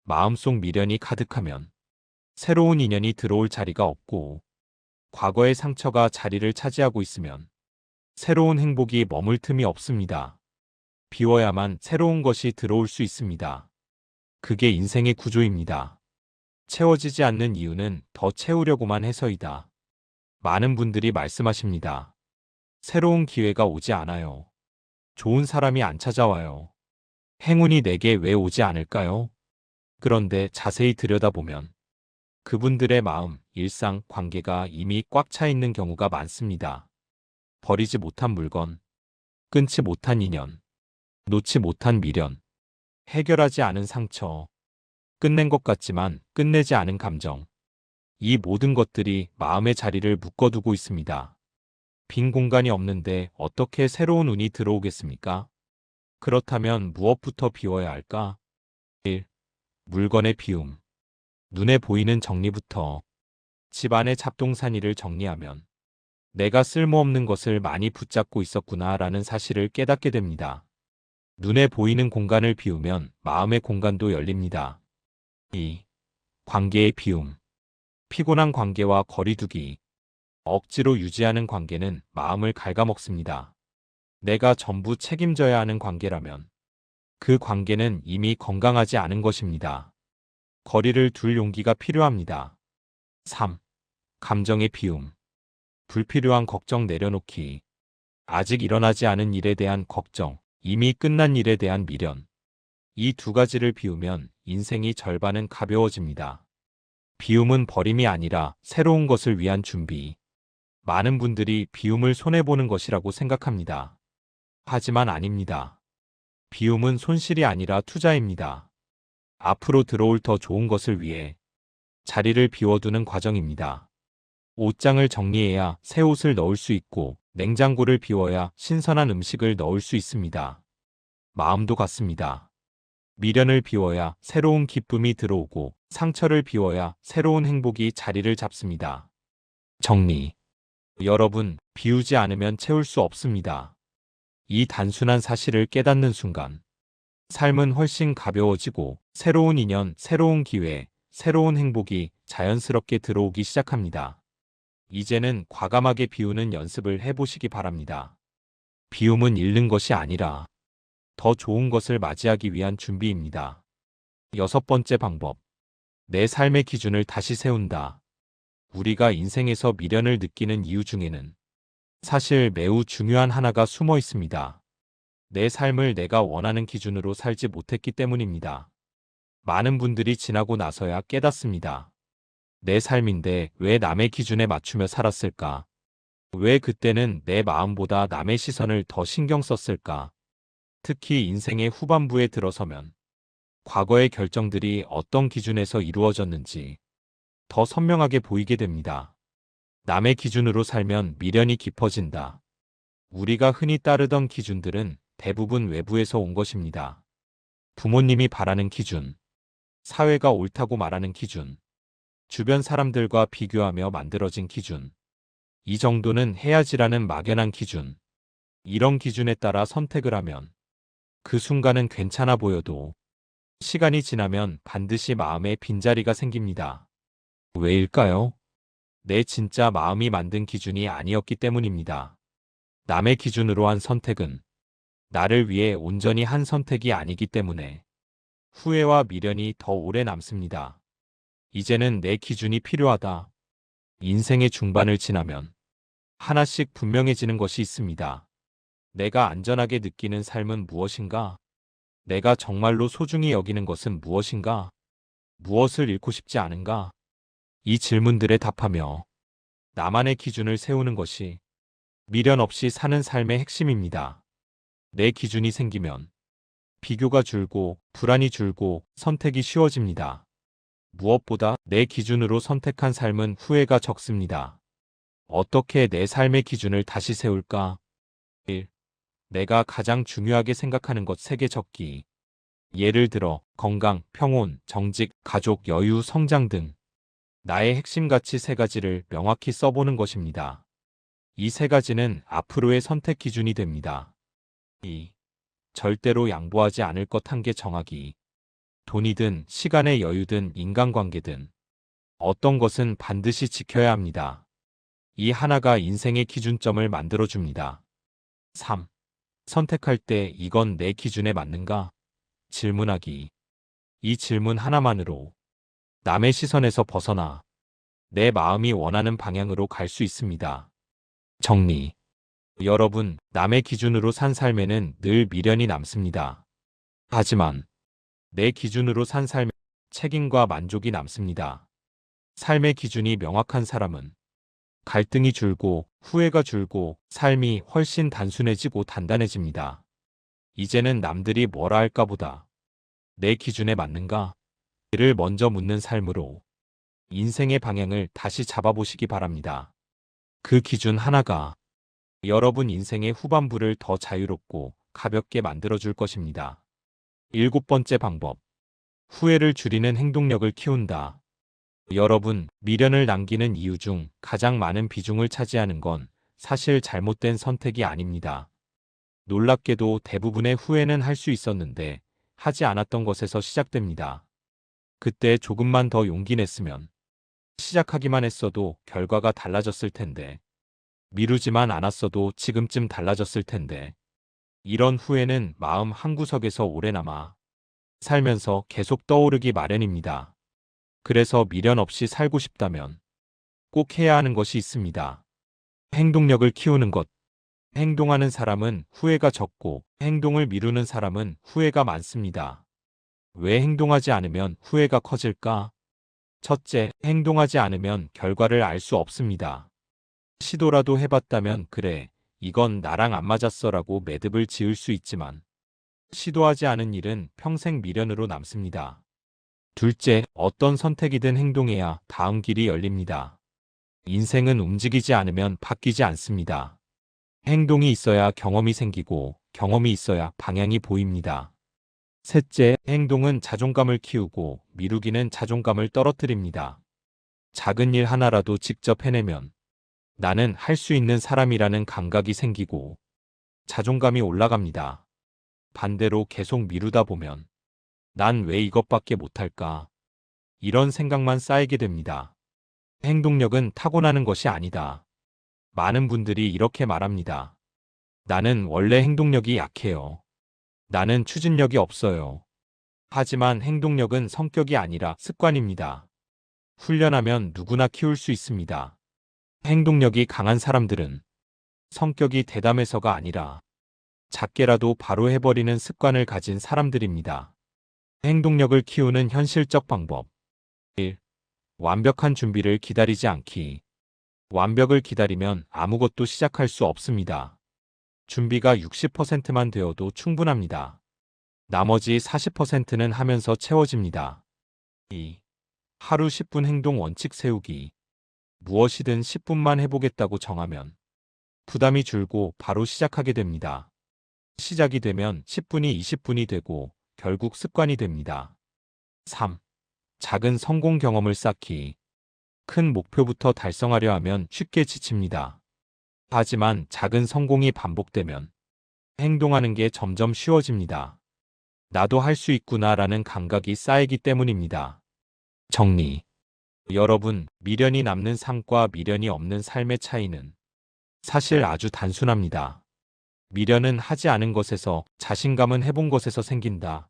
마음속 미련이 가득하면 새로운 인연이 들어올 자리가 없고 과거의 상처가 자리를 차지하고 있으면 새로운 행복이 머물 틈이 없습니다. 비워야만 새로운 것이 들어올 수 있습니다. 그게 인생의 구조입니다. 채워지지 않는 이유는 더 채우려고만 해서이다. 많은 분들이 말씀하십니다. 새로운 기회가 오지 않아요. 좋은 사람이 안 찾아와요. 행운이 내게 왜 오지 않을까요? 그런데 자세히 들여다보면 그분들의 마음, 일상, 관계가 이미 꽉 차 있는 경우가 많습니다. 버리지 못한 물건, 끊지 못한 인연, 놓지 못한 미련, 해결하지 않은 상처, 끝낸 것 같지만 끝내지 않은 감정. 이 모든 것들이 마음의 자리를 묶어두고 있습니다. 빈 공간이 없는데 어떻게 새로운 운이 들어오겠습니까? 그렇다면 무엇부터 비워야 할까? 1. 물건의 비움. 눈에 보이는 정리부터. 집안의 잡동사니를 정리하면 내가 쓸모없는 것을 많이 붙잡고 있었구나라는 사실을 깨닫게 됩니다. 눈에 보이는 공간을 비우면 마음의 공간도 열립니다. 2. 관계의 비움. 피곤한 관계와 거리두기. 억지로 유지하는 관계는 마음을 갉아먹습니다. 내가 전부 책임져야 하는 관계라면 그 관계는 이미 건강하지 않은 것입니다. 거리를 둘 용기가 필요합니다. 3. 감정의 비움. 불필요한 걱정 내려놓기. 아직 일어나지 않은 일에 대한 걱정, 이미 끝난 일에 대한 미련. 이 두 가지를 비우면 인생이 절반은 가벼워집니다. 비움은 버림이 아니라 새로운 것을 위한 준비. 많은 분들이 비움을 손해보는 것이라고 생각합니다. 하지만 아닙니다. 비움은 손실이 아니라 투자입니다. 앞으로 들어올 더 좋은 것을 위해 자리를 비워두는 과정입니다. 옷장을 정리해야 새 옷을 넣을 수 있고 냉장고를 비워야 신선한 음식을 넣을 수 있습니다. 마음도 같습니다. 미련을 비워야 새로운 기쁨이 들어오고 상처를 비워야 새로운 행복이 자리를 잡습니다. 정리. 여러분, 비우지 않으면 채울 수 없습니다. 이 단순한 사실을 깨닫는 순간 삶은 훨씬 가벼워지고 새로운 인연, 새로운 기회, 새로운 행복이 자연스럽게 들어오기 시작합니다. 이제는 과감하게 비우는 연습을 해보시기 바랍니다. 비움은 잃는 것이 아니라 더 좋은 것을 맞이하기 위한 준비입니다. 6번째 방법. 내 삶의 기준을 다시 세운다. 우리가 인생에서 미련을 느끼는 이유 중에는 사실 매우 중요한 하나가 숨어 있습니다. 내 삶을 내가 원하는 기준으로 살지 못했기 때문입니다. 많은 분들이 지나고 나서야 깨닫습니다. 내 삶인데 왜 남의 기준에 맞추며 살았을까? 왜 그때는 내 마음보다 남의 시선을 더 신경 썼을까? 특히 인생의 후반부에 들어서면 과거의 결정들이 어떤 기준에서 이루어졌는지 더 선명하게 보이게 됩니다. 남의 기준으로 살면 미련이 깊어진다. 우리가 흔히 따르던 기준들은 대부분 외부에서 온 것입니다. 부모님이 바라는 기준, 사회가 옳다고 말하는 기준, 주변 사람들과 비교하며 만들어진 기준. 이 정도는 해야지라는 막연한 기준. 이런 기준에 따라 선택을 하면 그 순간은 괜찮아 보여도 시간이 지나면 반드시 마음에 빈자리가 생깁니다. 왜일까요? 내 진짜 마음이 만든 기준이 아니었기 때문입니다. 남의 기준으로 한 선택은 나를 위해 온전히 한 선택이 아니기 때문에 후회와 미련이 더 오래 남습니다. 이제는 내 기준이 필요하다. 인생의 중반을 지나면 하나씩 분명해지는 것이 있습니다. 내가 안전하게 느끼는 삶은 무엇인가? 내가 정말로 소중히 여기는 것은 무엇인가? 무엇을 잃고 싶지 않은가? 이 질문들에 답하며 나만의 기준을 세우는 것이 미련 없이 사는 삶의 핵심입니다. 내 기준이 생기면 비교가 줄고 불안이 줄고 선택이 쉬워집니다. 무엇보다 내 기준으로 선택한 삶은 후회가 적습니다. 어떻게 내 삶의 기준을 다시 세울까? 1. 내가 가장 중요하게 생각하는 것 3개 적기. 예를 들어 건강, 평온, 정직, 가족, 여유, 성장 등 나의 핵심 가치 3가지를 명확히 써보는 것입니다. 이 3가지는 앞으로의 선택 기준이 됩니다. 2. 절대로 양보하지 않을 것 1개 정하기. 돈이든 시간의 여유든 인간관계든 어떤 것은 반드시 지켜야 합니다. 이 하나가 인생의 기준점을 만들어줍니다. 3. 선택할 때 이건 내 기준에 맞는가? 질문하기. 이 질문 하나만으로 남의 시선에서 벗어나 내 마음이 원하는 방향으로 갈 수 있습니다. 정리. 여러분, 남의 기준으로 산 삶에는 늘 미련이 남습니다. 하지만 내 기준으로 산 삶에 책임과 만족이 남습니다. 삶의 기준이 명확한 사람은 갈등이 줄고 후회가 줄고 삶이 훨씬 단순해지고 단단해집니다. 이제는 남들이 뭐라 할까 보다 내 기준에 맞는가? 를 먼저 묻는 삶으로 인생의 방향을 다시 잡아보시기 바랍니다. 그 기준 하나가 여러분 인생의 후반부를 더 자유롭고 가볍게 만들어줄 것입니다. 7번째 방법. 후회를 줄이는 행동력을 키운다. 여러분, 미련을 남기는 이유 중 가장 많은 비중을 차지하는 건 사실 잘못된 선택이 아닙니다. 놀랍게도 대부분의 후회는 할 수 있었는데 하지 않았던 것에서 시작됩니다. 그때 조금만 더 용기 냈으면, 시작하기만 했어도 결과가 달라졌을 텐데, 미루지만 않았어도 지금쯤 달라졌을 텐데, 이런 후회는 마음 한구석에서 오래 남아 살면서 계속 떠오르기 마련입니다. 그래서 미련 없이 살고 싶다면 꼭 해야 하는 것이 있습니다. 행동력을 키우는 것. 행동하는 사람은 후회가 적고 행동을 미루는 사람은 후회가 많습니다. 왜 행동하지 않으면 후회가 커질까? 첫째, 행동하지 않으면 결과를 알 수 없습니다. 시도라도 해봤다면 그래, 이건 나랑 안 맞았어라고 매듭을 지을 수 있지만 시도하지 않은 일은 평생 미련으로 남습니다. 둘째, 어떤 선택이든 행동해야 다음 길이 열립니다. 인생은 움직이지 않으면 바뀌지 않습니다. 행동이 있어야 경험이 생기고 경험이 있어야 방향이 보입니다. 셋째, 행동은 자존감을 키우고 미루기는 자존감을 떨어뜨립니다. 작은 일 하나라도 직접 해내면 나는 할 수 있는 사람이라는 감각이 생기고 자존감이 올라갑니다. 반대로 계속 미루다 보면 난 왜 이것밖에 못할까? 이런 생각만 쌓이게 됩니다. 행동력은 타고나는 것이 아니다. 많은 분들이 이렇게 말합니다. 나는 원래 행동력이 약해요. 나는 추진력이 없어요. 하지만 행동력은 성격이 아니라 습관입니다. 훈련하면 누구나 키울 수 있습니다. 행동력이 강한 사람들은 성격이 대담해서가 아니라 작게라도 바로 해버리는 습관을 가진 사람들입니다. 행동력을 키우는 현실적 방법. 1. 완벽한 준비를 기다리지 않기. 완벽을 기다리면 아무것도 시작할 수 없습니다. 준비가 60%만 되어도 충분합니다. 나머지 40%는 하면서 채워집니다. 2. 하루 10분 행동 원칙 세우기. 무엇이든 10분만 해보겠다고 정하면 부담이 줄고 바로 시작하게 됩니다. 시작이 되면 10분이 20분이 되고 결국 습관이 됩니다. 3. 작은 성공 경험을 쌓기. 큰 목표부터 달성하려 하면 쉽게 지칩니다. 하지만 작은 성공이 반복되면 행동하는 게 점점 쉬워집니다. 나도 할 수 있구나라는 감각이 쌓이기 때문입니다. 정리. 여러분, 미련이 남는 삶과 미련이 없는 삶의 차이는 사실 아주 단순합니다. 미련은 하지 않은 것에서, 자신감은 해본 것에서 생긴다.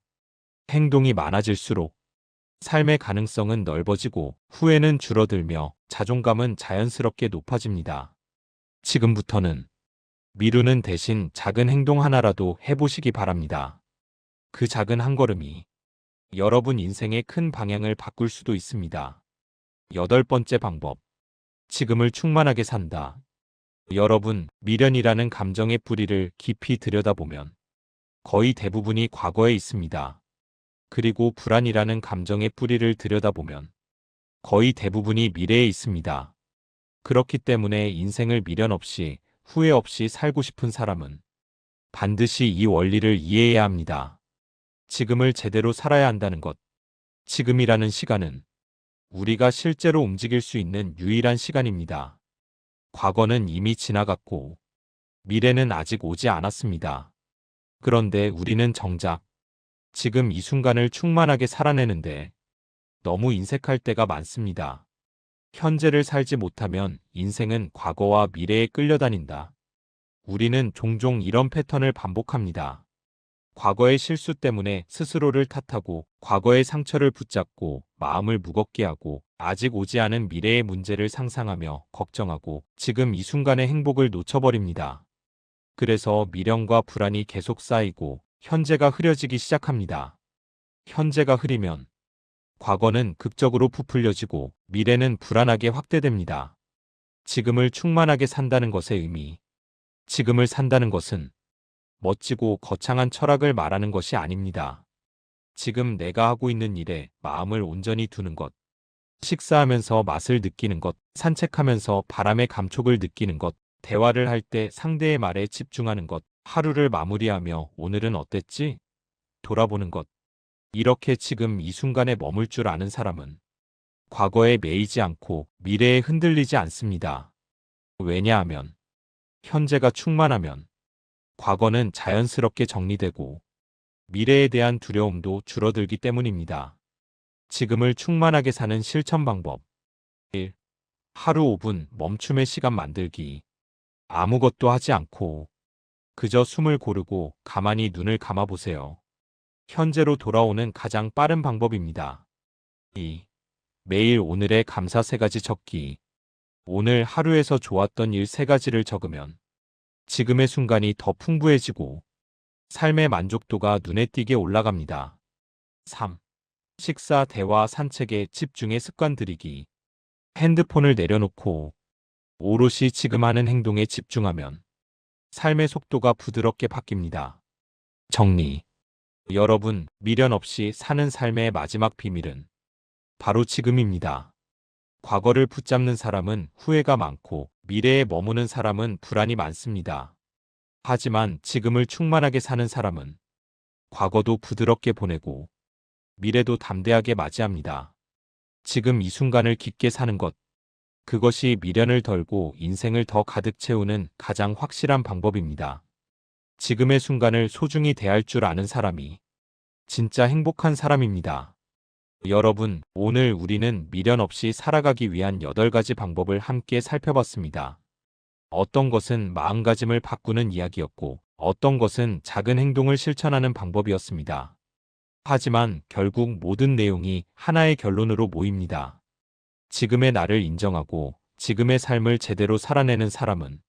행동이 많아질수록 삶의 가능성은 넓어지고 후회는 줄어들며 자존감은 자연스럽게 높아집니다. 지금부터는 미루는 대신 작은 행동 하나라도 해보시기 바랍니다. 그 작은 한 걸음이 여러분 인생의 큰 방향을 바꿀 수도 있습니다. 8번째 방법. 지금을 충만하게 산다. 여러분, 미련이라는 감정의 뿌리를 깊이 들여다보면 거의 대부분이 과거에 있습니다. 그리고 불안이라는 감정의 뿌리를 들여다보면 거의 대부분이 미래에 있습니다. 그렇기 때문에 인생을 미련 없이, 후회 없이 살고 싶은 사람은 반드시 이 원리를 이해해야 합니다. 지금을 제대로 살아야 한다는 것. 지금이라는 시간은 우리가 실제로 움직일 수 있는 유일한 시간입니다. 과거는 이미 지나갔고 미래는 아직 오지 않았습니다. 그런데 우리는 정작 지금 이 순간을 충만하게 살아내는데 너무 인색할 때가 많습니다. 현재를 살지 못하면 인생은 과거와 미래에 끌려다닌다. 우리는 종종 이런 패턴을 반복합니다. 과거의 실수 때문에 스스로를 탓하고 과거의 상처를 붙잡고 마음을 무겁게 하고 아직 오지 않은 미래의 문제를 상상하며 걱정하고 지금 이 순간의 행복을 놓쳐버립니다. 그래서 미련과 불안이 계속 쌓이고 현재가 흐려지기 시작합니다. 현재가 흐리면 과거는 극적으로 부풀려지고 미래는 불안하게 확대됩니다. 지금을 충만하게 산다는 것의 의미. 지금을 산다는 것은 멋지고 거창한 철학을 말하는 것이 아닙니다. 지금 내가 하고 있는 일에 마음을 온전히 두는 것, 식사하면서 맛을 느끼는 것, 산책하면서 바람의 감촉을 느끼는 것, 대화를 할 때 상대의 말에 집중하는 것, 하루를 마무리하며 오늘은 어땠지? 돌아보는 것. 이렇게 지금 이 순간에 머물 줄 아는 사람은 과거에 매이지 않고 미래에 흔들리지 않습니다. 왜냐하면 현재가 충만하면 과거는 자연스럽게 정리되고 미래에 대한 두려움도 줄어들기 때문입니다. 지금을 충만하게 사는 실천 방법. 1. 하루 5분 멈춤의 시간 만들기. 아무것도 하지 않고 그저 숨을 고르고 가만히 눈을 감아보세요. 현재로 돌아오는 가장 빠른 방법입니다. 2. 매일 오늘의 감사 3가지 적기. 오늘 하루에서 좋았던 일 3가지를 적으면 지금의 순간이 더 풍부해지고 삶의 만족도가 눈에 띄게 올라갑니다. 3. 식사, 대화, 산책에 집중의 습관 들이기. 핸드폰을 내려놓고 오롯이 지금 하는 행동에 집중하면 삶의 속도가 부드럽게 바뀝니다. 정리. 여러분, 미련 없이 사는 삶의 마지막 비밀은 바로 지금입니다. 과거를 붙잡는 사람은 후회가 많고 미래에 머무는 사람은 불안이 많습니다. 하지만 지금을 충만하게 사는 사람은 과거도 부드럽게 보내고 미래도 담대하게 맞이합니다. 지금 이 순간을 깊게 사는 것, 그것이 미련을 덜고 인생을 더 가득 채우는 가장 확실한 방법입니다. 지금의 순간을 소중히 대할 줄 아는 사람이 진짜 행복한 사람입니다. 여러분, 오늘 우리는 미련 없이 살아가기 위한 8가지 방법을 함께 살펴봤습니다. 어떤 것은 마음가짐을 바꾸는 이야기였고, 어떤 것은 작은 행동을 실천하는 방법이었습니다. 하지만 결국 모든 내용이 하나의 결론으로 모입니다. 지금의 나를 인정하고 지금의 삶을 제대로 살아내는 사람은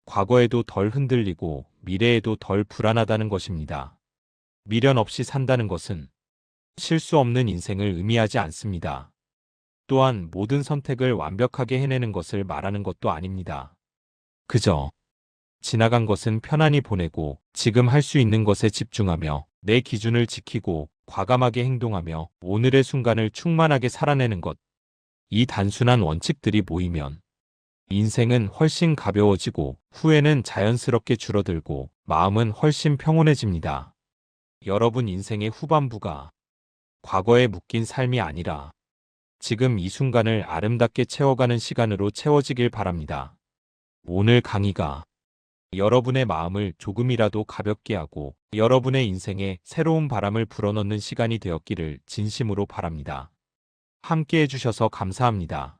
과거에도 덜 흔들리고 미래에도 덜 불안하다는 것입니다. 미련 없이 산다는 것은 실수 없는 인생을 의미하지 않습니다. 또한 모든 선택을 완벽하게 해내는 것을 말하는 것도 아닙니다. 그저 지나간 것은 편안히 보내고 지금 할 수 있는 것에 집중하며 내 기준을 지키고 과감하게 행동하며 오늘의 순간을 충만하게 살아내는 것. 이 단순한 원칙들이 모이면 인생은 훨씬 가벼워지고 후회는 자연스럽게 줄어들고 마음은 훨씬 평온해집니다. 여러분 인생의 후반부가 과거에 묶인 삶이 아니라 지금 이 순간을 아름답게 채워가는 시간으로 채워지길 바랍니다. 오늘 강의가 여러분의 마음을 조금이라도 가볍게 하고 여러분의 인생에 새로운 바람을 불어넣는 시간이 되었기를 진심으로 바랍니다. 함께 해주셔서 감사합니다.